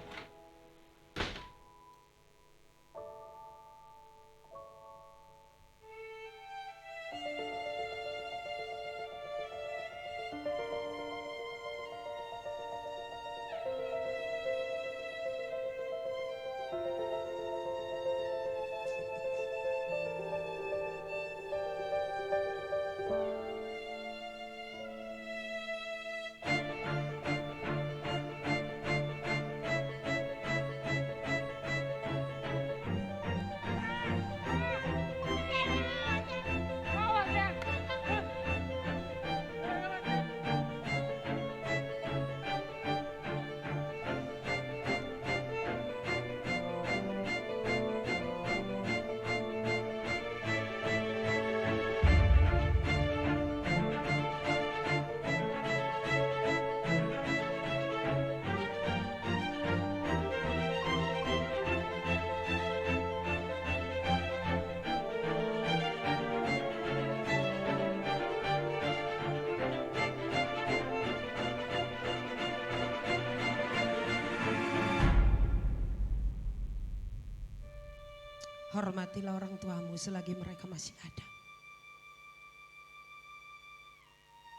Hormatilah orang tuamu selagi mereka masih ada.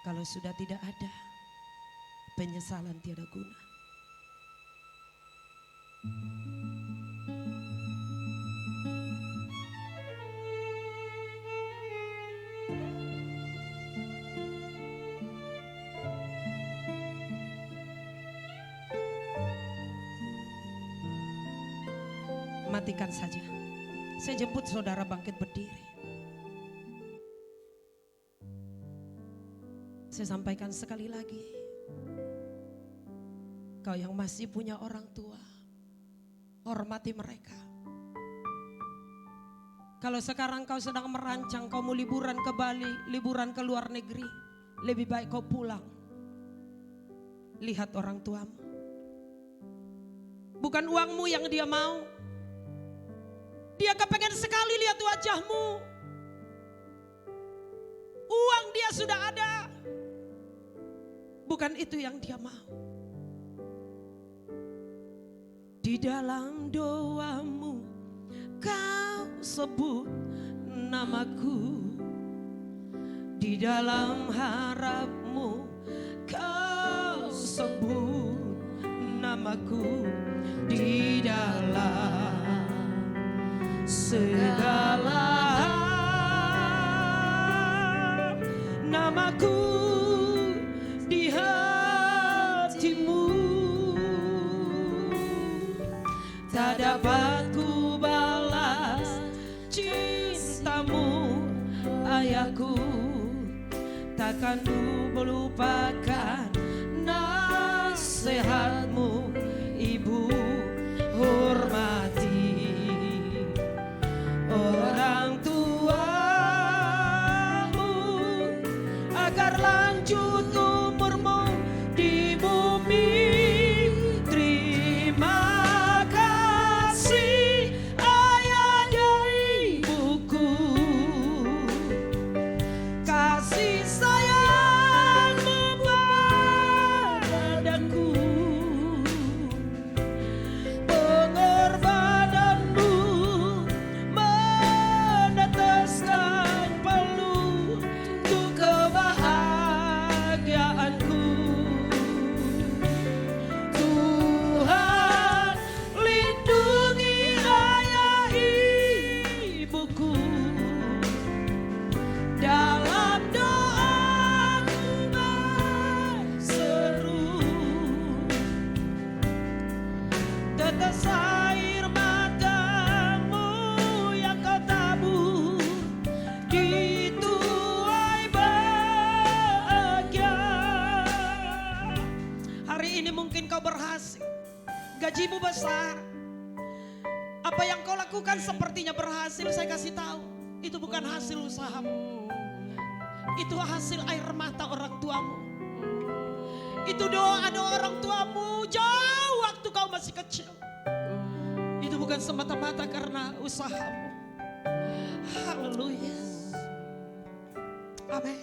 Kalau sudah tidak ada, penyesalan tiada guna. Matikan saja. Saya jemput saudara bangkit berdiri. Saya sampaikan sekali lagi. Kau yang masih punya orang tua, hormati mereka. Kalau sekarang kau sedang merancang, kau mau liburan ke Bali, liburan ke luar negeri, lebih baik kau pulang. Lihat orang tuamu. Bukan uangmu yang dia mau. Dia kepengen sekali lihat wajahmu. Uang dia sudah ada. Bukan itu yang dia mau. Di dalam doamu kau sebut namaku. Di dalam harapmu kau sebut namaku. Di dalam segala hal, namaku di hatimu. Tak dapat ku balas cintamu, ayahku. Takkan ku melupakan nasihatmu, ibu. Hormati orang tuamu agar lanjut umurmu di bumi. Terima kasih ayah dan ibuku, kasih sayangmu padaku, pengorbananmu meneteskan peluh untuk kebahagiaanku. Tuhan lindungi ayah ibuku, dalam doaku berseru. Tetes air matamu yang kau tabur di tuai bahagia. Hari ini mungkin kau berhasil, gajimu besar. Apa yang kau lakukan sepertinya berhasil. Saya kasih tahu, itu bukan hasil usahamu. Itu hasil air mata orang tuamu. Itu doa-doa orang tuamu jauh waktu kau masih kecil. Itu bukan semata-mata karena usahamu. Haleluya. Amin.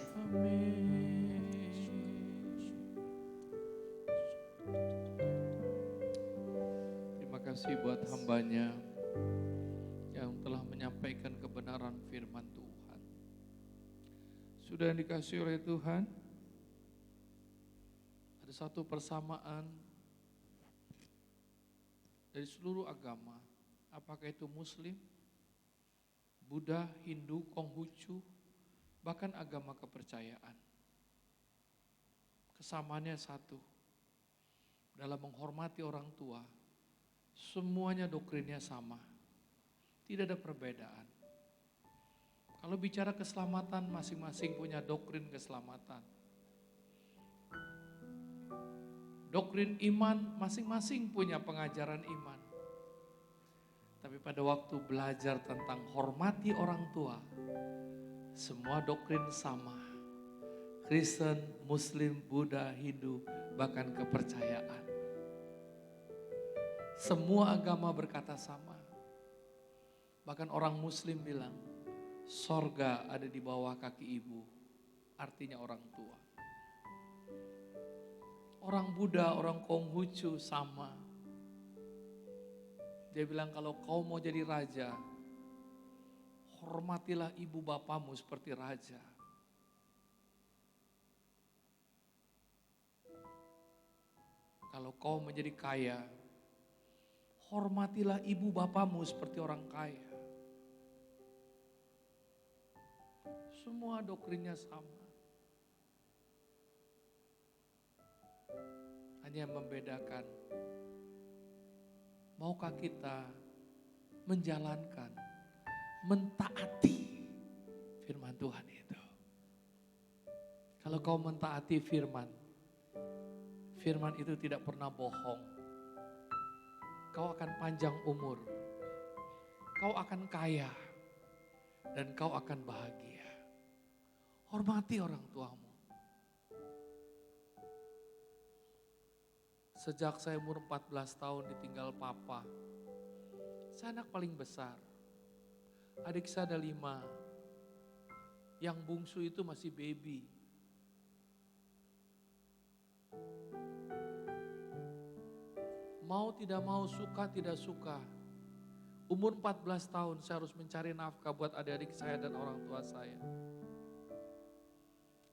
Terima kasih buat hambanya yang telah menyampaikan kebenaran firman Tuhan. Sudah yang dikasih oleh Tuhan, ada satu persamaan dari seluruh agama, apakah itu Muslim, Buddha, Hindu, Konghucu, bahkan agama kepercayaan. Kesamaannya satu, dalam menghormati orang tua, semuanya doktrinnya sama, tidak ada perbedaan. Kalau bicara keselamatan, masing-masing punya doktrin keselamatan. Doktrin iman, masing-masing punya pengajaran iman. Tapi pada waktu belajar tentang hormati orang tua, semua doktrin sama. Kristen, Muslim, Buddha, Hindu, bahkan kepercayaan. Semua agama berkata sama. Bahkan orang Muslim bilang, sorga ada di bawah kaki ibu, artinya orang tua. Orang Buddha, orang Konghucu sama. Dia bilang kalau kau mau jadi raja, hormatilah ibu bapamu seperti raja. Kalau kau menjadi kaya, hormatilah ibu bapamu seperti orang kaya. Semua doktrinnya sama. Hanya membedakan, maukah kita menjalankan, mentaati firman Tuhan itu. Kalau kau mentaati firman, firman itu tidak pernah bohong. Kau akan panjang umur, kau akan kaya, dan kau akan bahagia. Hormati orang tuamu. Sejak saya umur 14 tahun ditinggal papa, saya anak paling besar. Adik saya ada 5, yang bungsu itu masih baby. Mau tidak mau, suka tidak suka, umur 14 tahun saya harus mencari nafkah buat adik-adik saya dan orang tua saya.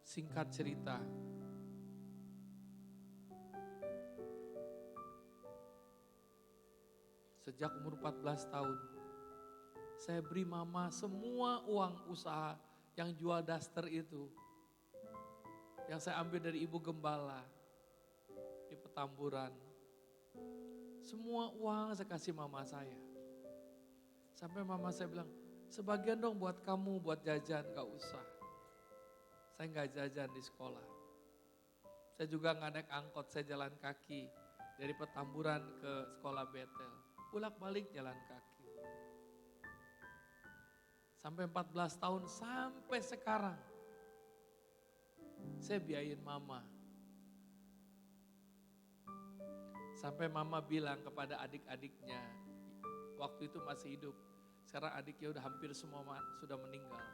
Singkat cerita, sejak umur 14 tahun, saya beri mama semua uang usaha yang jual daster itu. Yang saya ambil dari ibu gembala di Petamburan. Semua uang saya kasih mama saya. Sampai mama saya bilang, sebagian dong buat kamu, buat jajan, gak usah. Saya gak jajan di sekolah. Saya juga gak naik angkot, saya jalan kaki. Dari Petamburan ke sekolah Betel. Pulak balik jalan kaki. Sampai 14 tahun, sampai sekarang. Saya biayain mama. Sampai mama bilang kepada adik-adiknya, waktu itu masih hidup. Sekarang adiknya udah hampir semua sudah meninggal.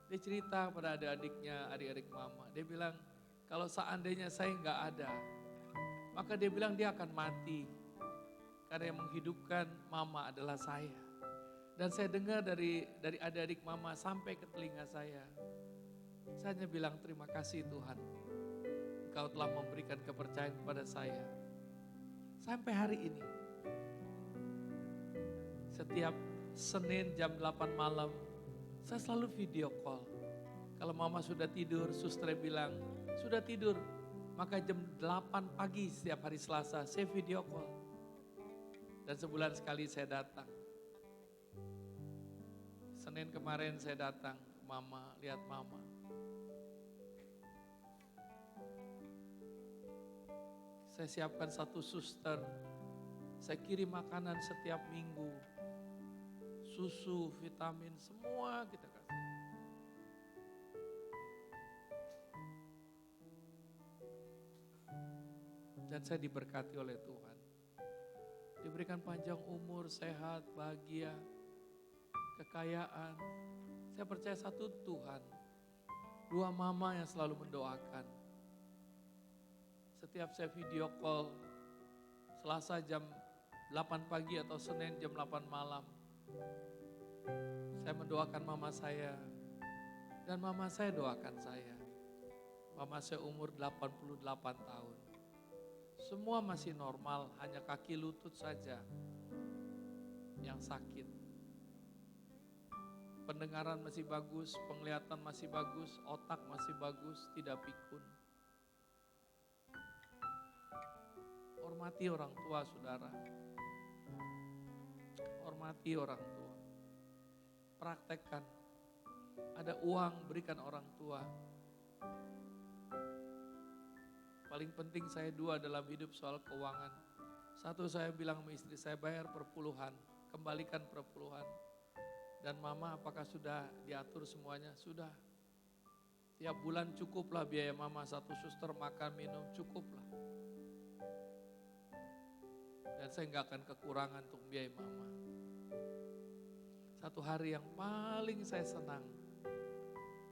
Dia cerita kepada adik-adiknya, adik-adik mama. Dia bilang, kalau seandainya saya nggak ada, maka dia bilang dia akan mati. Karena yang menghidupkan mama adalah saya. Dan saya dengar dari adik-adik mama sampai ke telinga saya. Saya hanya bilang terima kasih Tuhan. Engkau telah memberikan kepercayaan kepada saya. Sampai hari ini. Setiap Senin jam 8 malam, saya selalu video call. Kalau mama sudah tidur, suster bilang, sudah tidur. Maka jam 8 pagi setiap hari Selasa, saya video call. Dan sebulan sekali saya datang. Senin kemarin saya datang ke mama, lihat mama. Saya siapkan satu suster, saya kirim makanan setiap minggu. Susu, vitamin, semua kita kasih. Dan saya diberkati oleh Tuhan. Diberikan panjang umur, sehat, bahagia, kekayaan. Saya percaya satu Tuhan. 2 mama yang selalu mendoakan. Setiap saya video call, Selasa jam 8 pagi atau Senin jam 8 malam. Saya mendoakan mama saya. Dan mama saya doakan saya. Mama saya umur 88 tahun. Semua masih normal, hanya kaki lutut saja yang sakit. Pendengaran masih bagus, penglihatan masih bagus, otak masih bagus, tidak pikun. Hormati orang tua, saudara. Hormati orang tua. Praktekkan. Ada uang, berikan orang tua. Paling penting saya 2 dalam hidup soal keuangan. 1, saya bilang sama istri saya, bayar perpuluhan, kembalikan perpuluhan. Dan mama apakah sudah diatur semuanya? Sudah. Tiap bulan cukuplah biaya mama, 1 suster makan minum, cukuplah. Dan saya nggak akan kekurangan untuk biaya mama. Satu hari yang paling saya senang,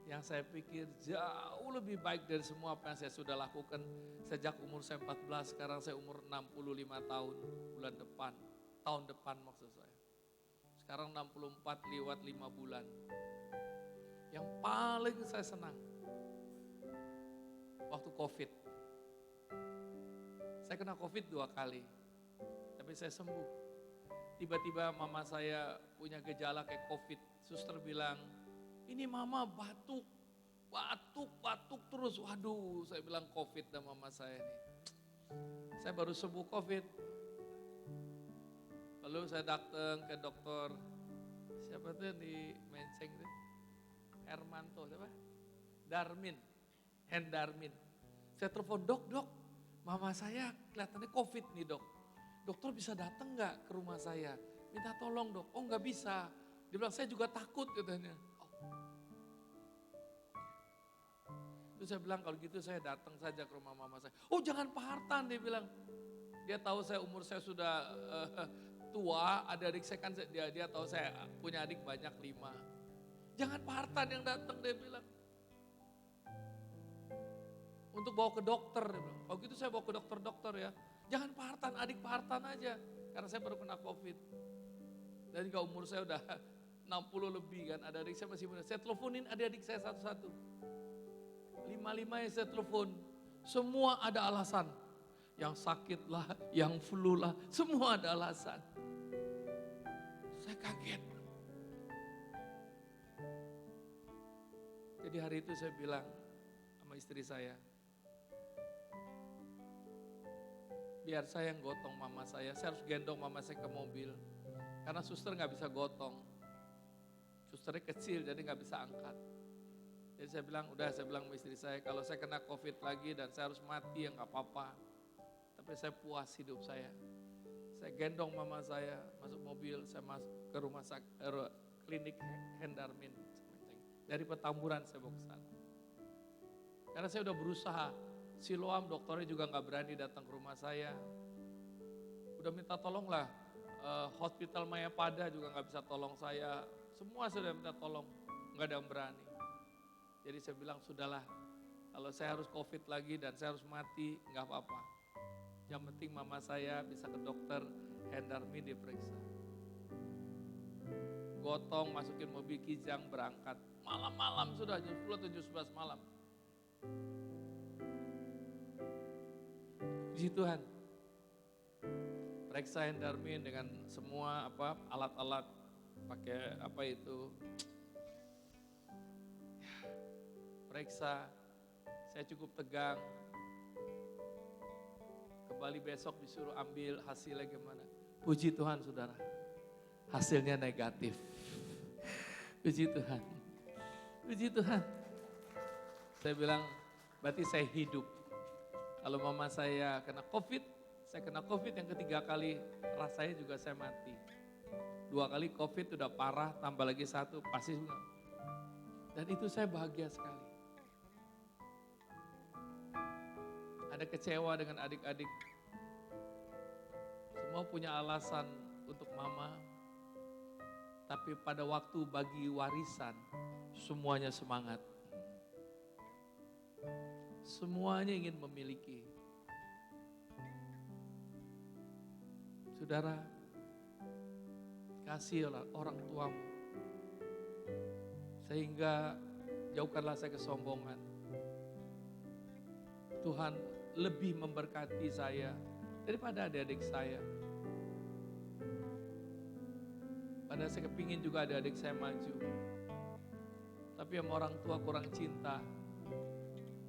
yang saya pikir jauh lebih baik dari semua apa yang saya sudah lakukan sejak umur saya 14, sekarang saya umur 65 tahun bulan depan, tahun depan maksud saya. Sekarang 64 lewat 5 bulan. Yang paling saya senang, waktu COVID. Saya kena COVID 2 kali. Tapi saya sembuh. Tiba-tiba mama saya punya gejala kayak COVID. Suster bilang, ini mama batuk terus. Waduh, saya bilang COVID dan mama saya ini. Saya baru sembuh COVID. Lalu saya datang ke dokter, siapa tuh yang di Menceng itu? Hermanto, siapa? Darmin. Hendarmin. Saya telepon, dok, mama saya kelihatannya COVID nih dok. Dokter bisa datang nggak ke rumah saya? Minta tolong dok. Oh nggak bisa. Dia bilang saya juga takut katanya. Terus saya bilang kalau gitu saya datang saja ke rumah mama saya. Oh jangan Pak Hartan, dia bilang. Dia tahu umur saya sudah tua, adik saya kan dia tahu saya punya adik banyak 5. Jangan Pak Hartan yang datang, dia bilang. Untuk bawa ke dokter, dia bilang. Kalau gitu saya bawa ke dokter ya. Jangan Pak Hartan, adik Pak Hartan aja. Karena saya baru kena COVID. Dan kalau umur saya udah 60 lebih kan, ada adik saya masih muda. Saya teleponin adik-adik saya satu-satu. 5 yang saya telepon, semua ada alasan. Yang sakit lah, yang flu lah, semua ada alasan. Saya kaget. Jadi hari itu saya bilang sama istri saya, biar saya yang gotong mama saya harus gendong mama saya ke mobil. Karena suster nggak bisa gotong. Susternya kecil jadi nggak bisa angkat. Jadi saya bilang sama istri saya, kalau saya kena COVID lagi dan saya harus mati ya nggak apa-apa. Tapi saya puas hidup saya. Saya gendong mama saya masuk mobil, saya masuk ke rumah sakit, klinik Hendarmin. Dari Petamburan saya bawa ke sana. Karena saya udah berusaha, Siloam dokternya juga nggak berani datang ke rumah saya. Udah minta tolong lah, Hospital Mayapada juga nggak bisa tolong saya. Semua sudah minta tolong, nggak ada yang berani. Jadi saya bilang sudahlah, kalau saya harus COVID lagi dan saya harus mati, nggak apa-apa. Yang penting mama saya bisa ke dokter Hendarmin diperiksa. Gotong, masukin mobil Kijang, berangkat. Malam-malam sudah, jam 10 atau jam 11 malam. Puji Tuhan. Periksa Hendarmin dengan semua alat-alat, pakai apa itu. Periksa, saya cukup tegang. Kembali besok disuruh ambil hasilnya gimana. Puji Tuhan saudara, hasilnya negatif. Puji Tuhan. Puji Tuhan. Saya bilang, berarti saya hidup. Kalau mama saya kena COVID, saya kena COVID yang ketiga kali, rasanya juga saya mati. 2 kali COVID udah parah, tambah lagi 1, pasti juga. Dan itu saya bahagia sekali. Ada kecewa dengan adik-adik. Semua punya alasan untuk mama. Tapi pada waktu bagi warisan, semuanya semangat. Semuanya ingin memiliki. Saudara, kasihlah orang tuamu. Sehingga jauhkanlah saya kesombongan. Tuhan lebih memberkati saya daripada adik-adik saya. Padahal saya kepingin juga adik-adik saya maju. Tapi sama orang tua kurang cinta,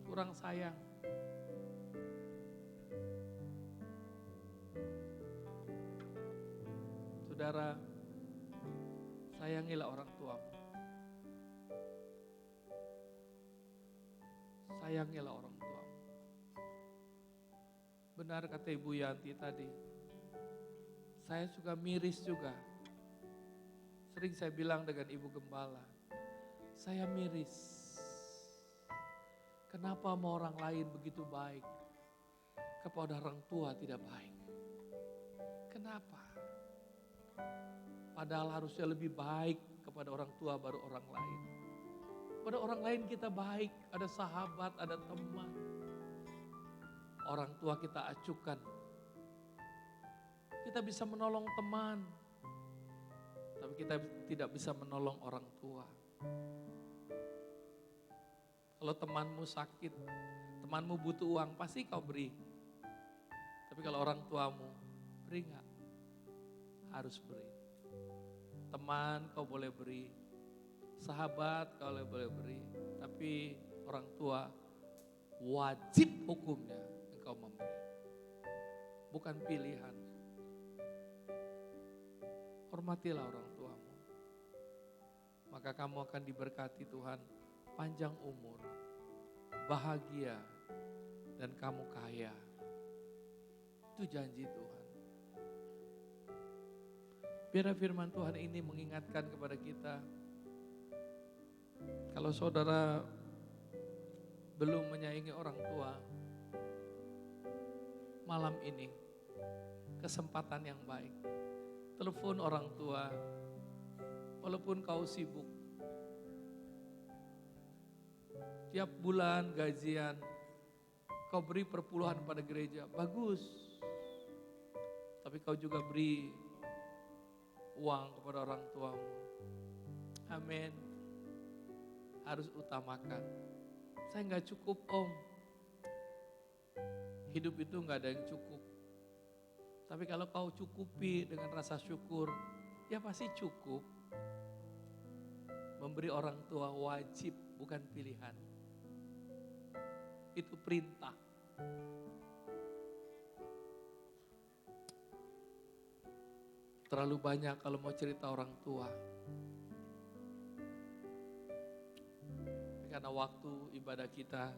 kurang sayang. Saudara, sayangilah orang tuamu. Sayangilah orang tuamu. Benar kata Ibu Yanti tadi, saya suka miris juga. Sering saya bilang dengan Ibu Gembala, saya miris. Kenapa sama orang lain begitu baik, kepada orang tua tidak baik? Kenapa? Padahal harusnya lebih baik kepada orang tua baru orang lain. Pada orang lain kita baik, ada sahabat, ada teman. Orang tua kita acukan. Kita bisa menolong teman, tapi kita tidak bisa menolong orang tua. Kalau temanmu sakit, temanmu butuh uang, pasti kau beri. Tapi kalau orang tuamu, beri enggak? Harus beri. Teman kau boleh beri, sahabat kau boleh beri, tapi orang tua wajib hukumnya engkau memberi. Bukan pilihan. Hormatilah orang tuamu. Maka kamu akan diberkati Tuhan panjang umur. bahagia, dan kamu kaya. Itu janji Tuhan. Biar firman Tuhan ini mengingatkan kepada kita, kalau saudara belum menyayangi orang tua, malam ini kesempatan yang baik. Telepon orang tua, walaupun kau sibuk. Tiap bulan gajian, kau beri perpuluhan pada gereja, bagus. Tapi kau juga beri uang kepada orang tuamu. Amin. Harus utamakan. Saya nggak cukup om. Hidup itu nggak ada yang cukup. Tapi kalau kau cukupi dengan rasa syukur, ya pasti cukup. Memberi orang tua wajib, bukan pilihan. Itu perintah. Terlalu banyak kalau mau cerita orang tua. Karena waktu ibadah kita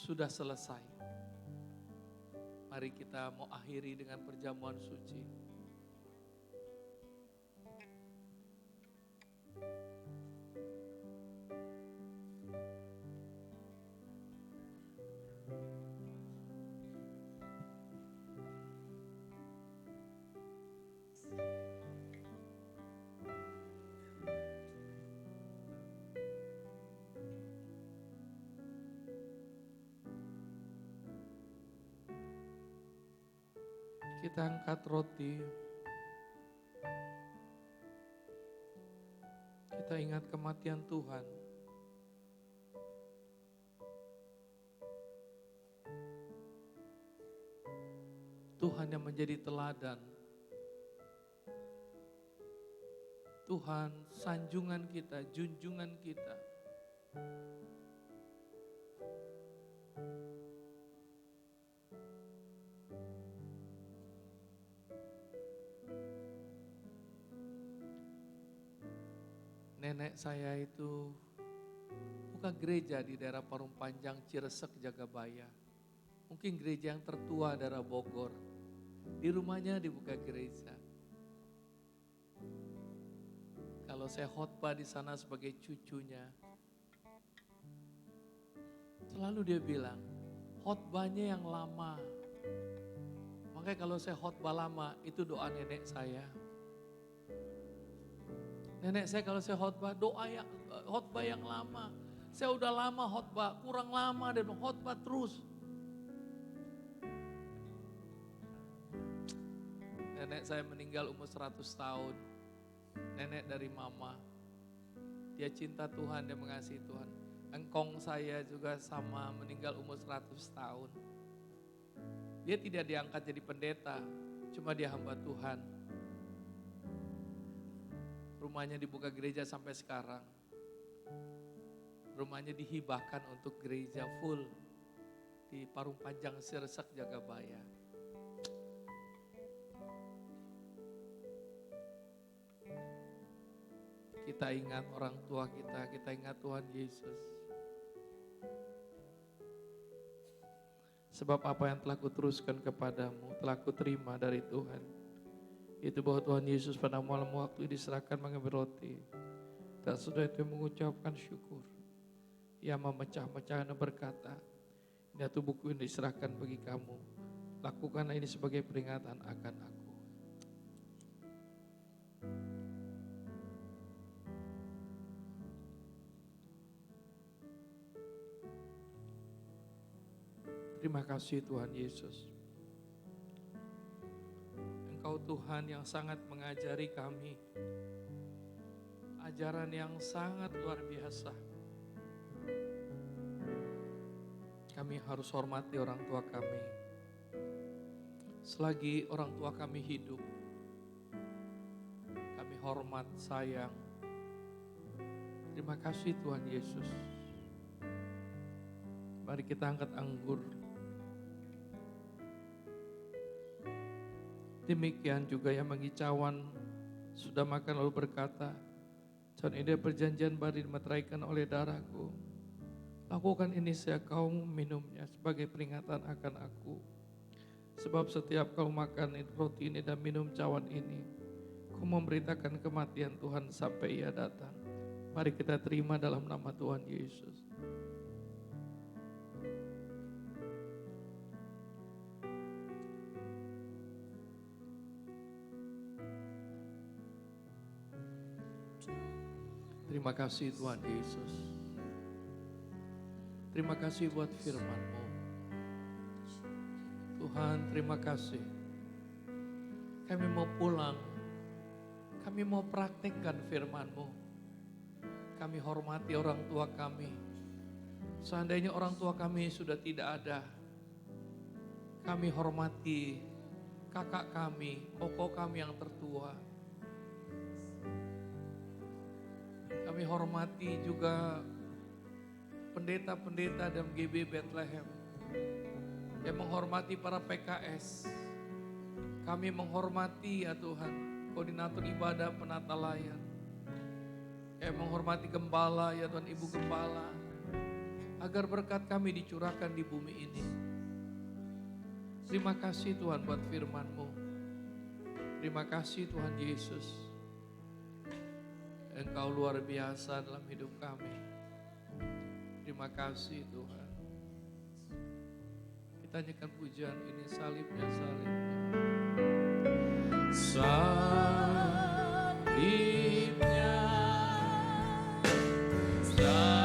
sudah selesai. Mari kita mau akhiri dengan perjamuan suci. Kita angkat roti. Kita ingat kematian Tuhan. Tuhan yang menjadi teladan. Tuhan sanjungan kita, junjungan kita. Nenek saya itu buka gereja di daerah Parung Panjang, Ciresek, Jagabaya. Mungkin gereja yang tertua daerah Bogor. Di rumahnya dibuka gereja. Kalau saya khotbah di sana sebagai cucunya, selalu dia bilang, khotbahnya yang lama. Makanya kalau saya khotbah lama, itu doa nenek saya. Nenek saya kalau saya khotbah, khotbah yang lama. Saya udah lama khotbah, kurang lama dan khotbah terus. Nenek saya meninggal umur 100 tahun. Nenek dari mama. Dia cinta Tuhan, dia mengasihi Tuhan. Engkong saya juga sama, meninggal umur 100 tahun. Dia tidak diangkat jadi pendeta, cuma dia hamba Tuhan. Rumahnya dibuka gereja sampai sekarang. Rumahnya dihibahkan untuk gereja full di Parung Panjang, Ciresek, Jagabaya. Kita ingat orang tua kita ingat Tuhan Yesus. Sebab apa yang telah kuteruskan kepadamu, telah kuterima dari Tuhan. Itu bahwa Tuhan Yesus pada malam waktu diserahkan mengambil roti. Dan sudah itu mengucapkan syukur. Ia memecah-mecah dan berkata, ini tubuhku yang diserahkan bagi kamu. Lakukanlah ini sebagai peringatan akan aku. Terima kasih Tuhan Yesus. Engkau Tuhan yang sangat mengajari kami. Ajaran yang sangat luar biasa. Kami harus hormati orang tua kami. Selagi orang tua kami hidup, kami hormat, sayang. Terima kasih Tuhan Yesus. Mari kita angkat anggur. Demikian juga yang mengicauan sudah makan lalu berkata, Tuhan ini perjanjian baru dimeteraikan oleh darahku. Lakukan ini supaya kaum minumnya sebagai peringatan akan aku. Sebab setiap kau makan roti ini dan minum cawan ini, kau memberitakan kematian Tuhan sampai Ia datang. Mari kita terima dalam nama Tuhan Yesus. Terima kasih Tuhan Yesus. Terima kasih buat firman-Mu. Tuhan, terima kasih. Kami mau pulang. Kami mau praktekkan firman-Mu. Kami hormati orang tua kami. Seandainya orang tua kami sudah tidak ada, kami hormati kakak kami, koko kami yang tertua. Kami hormati juga pendeta-pendeta dan GB Bethlehem yang menghormati para PKS. Kami menghormati ya Tuhan, koordinator ibadah penata layan. Yang menghormati gembala ya Tuhan, Ibu Gembala. Agar berkat kami dicurahkan di bumi ini. Terima kasih Tuhan buat firman-Mu. Terima kasih Tuhan Yesus. Engkau luar biasa dalam hidup kami. Terima kasih Tuhan. Kita nyanyikan pujian ini, salibnya, salibnya. Salibnya, salibnya,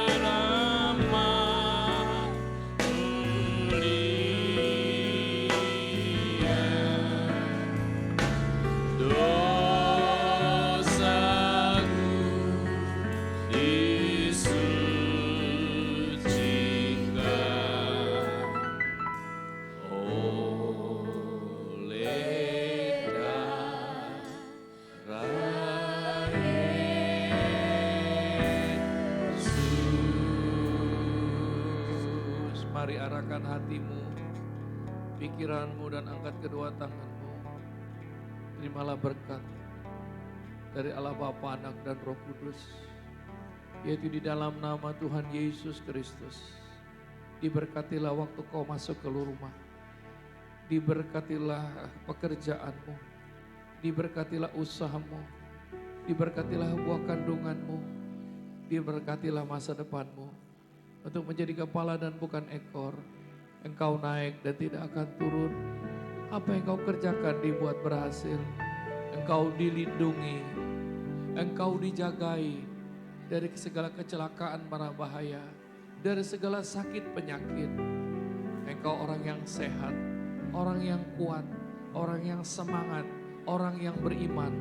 teramat mulia, dosaku disucikan oleh darah Yesus. Mari arahkan hatimu, pikiranmu, dan angkat kedua tanganmu. Terimalah berkat dari Allah Bapa, Anak, dan Roh Kudus, yaitu di dalam nama Tuhan Yesus Kristus. Diberkatilah waktu kau masuk ke rumah. Diberkatilah pekerjaanmu. Diberkatilah usahamu. Diberkatilah buah kandunganmu. Diberkatilah masa depanmu. Untuk menjadi kepala dan bukan ekor. Engkau naik dan tidak akan turun. Apa yang kau kerjakan dibuat berhasil. Engkau dilindungi. Engkau dijagai dari segala kecelakaan mara bahaya. Dari segala sakit penyakit. Engkau orang yang sehat. Orang yang kuat. Orang yang semangat. Orang yang beriman.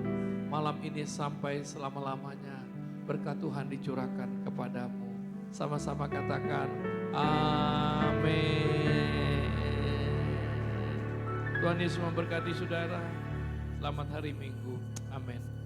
Malam ini sampai selama-lamanya. Berkat Tuhan dicurahkan kepadamu. Sama-sama katakan amin. Tuhan Yesus memberkati saudara. Selamat hari Minggu. Amin.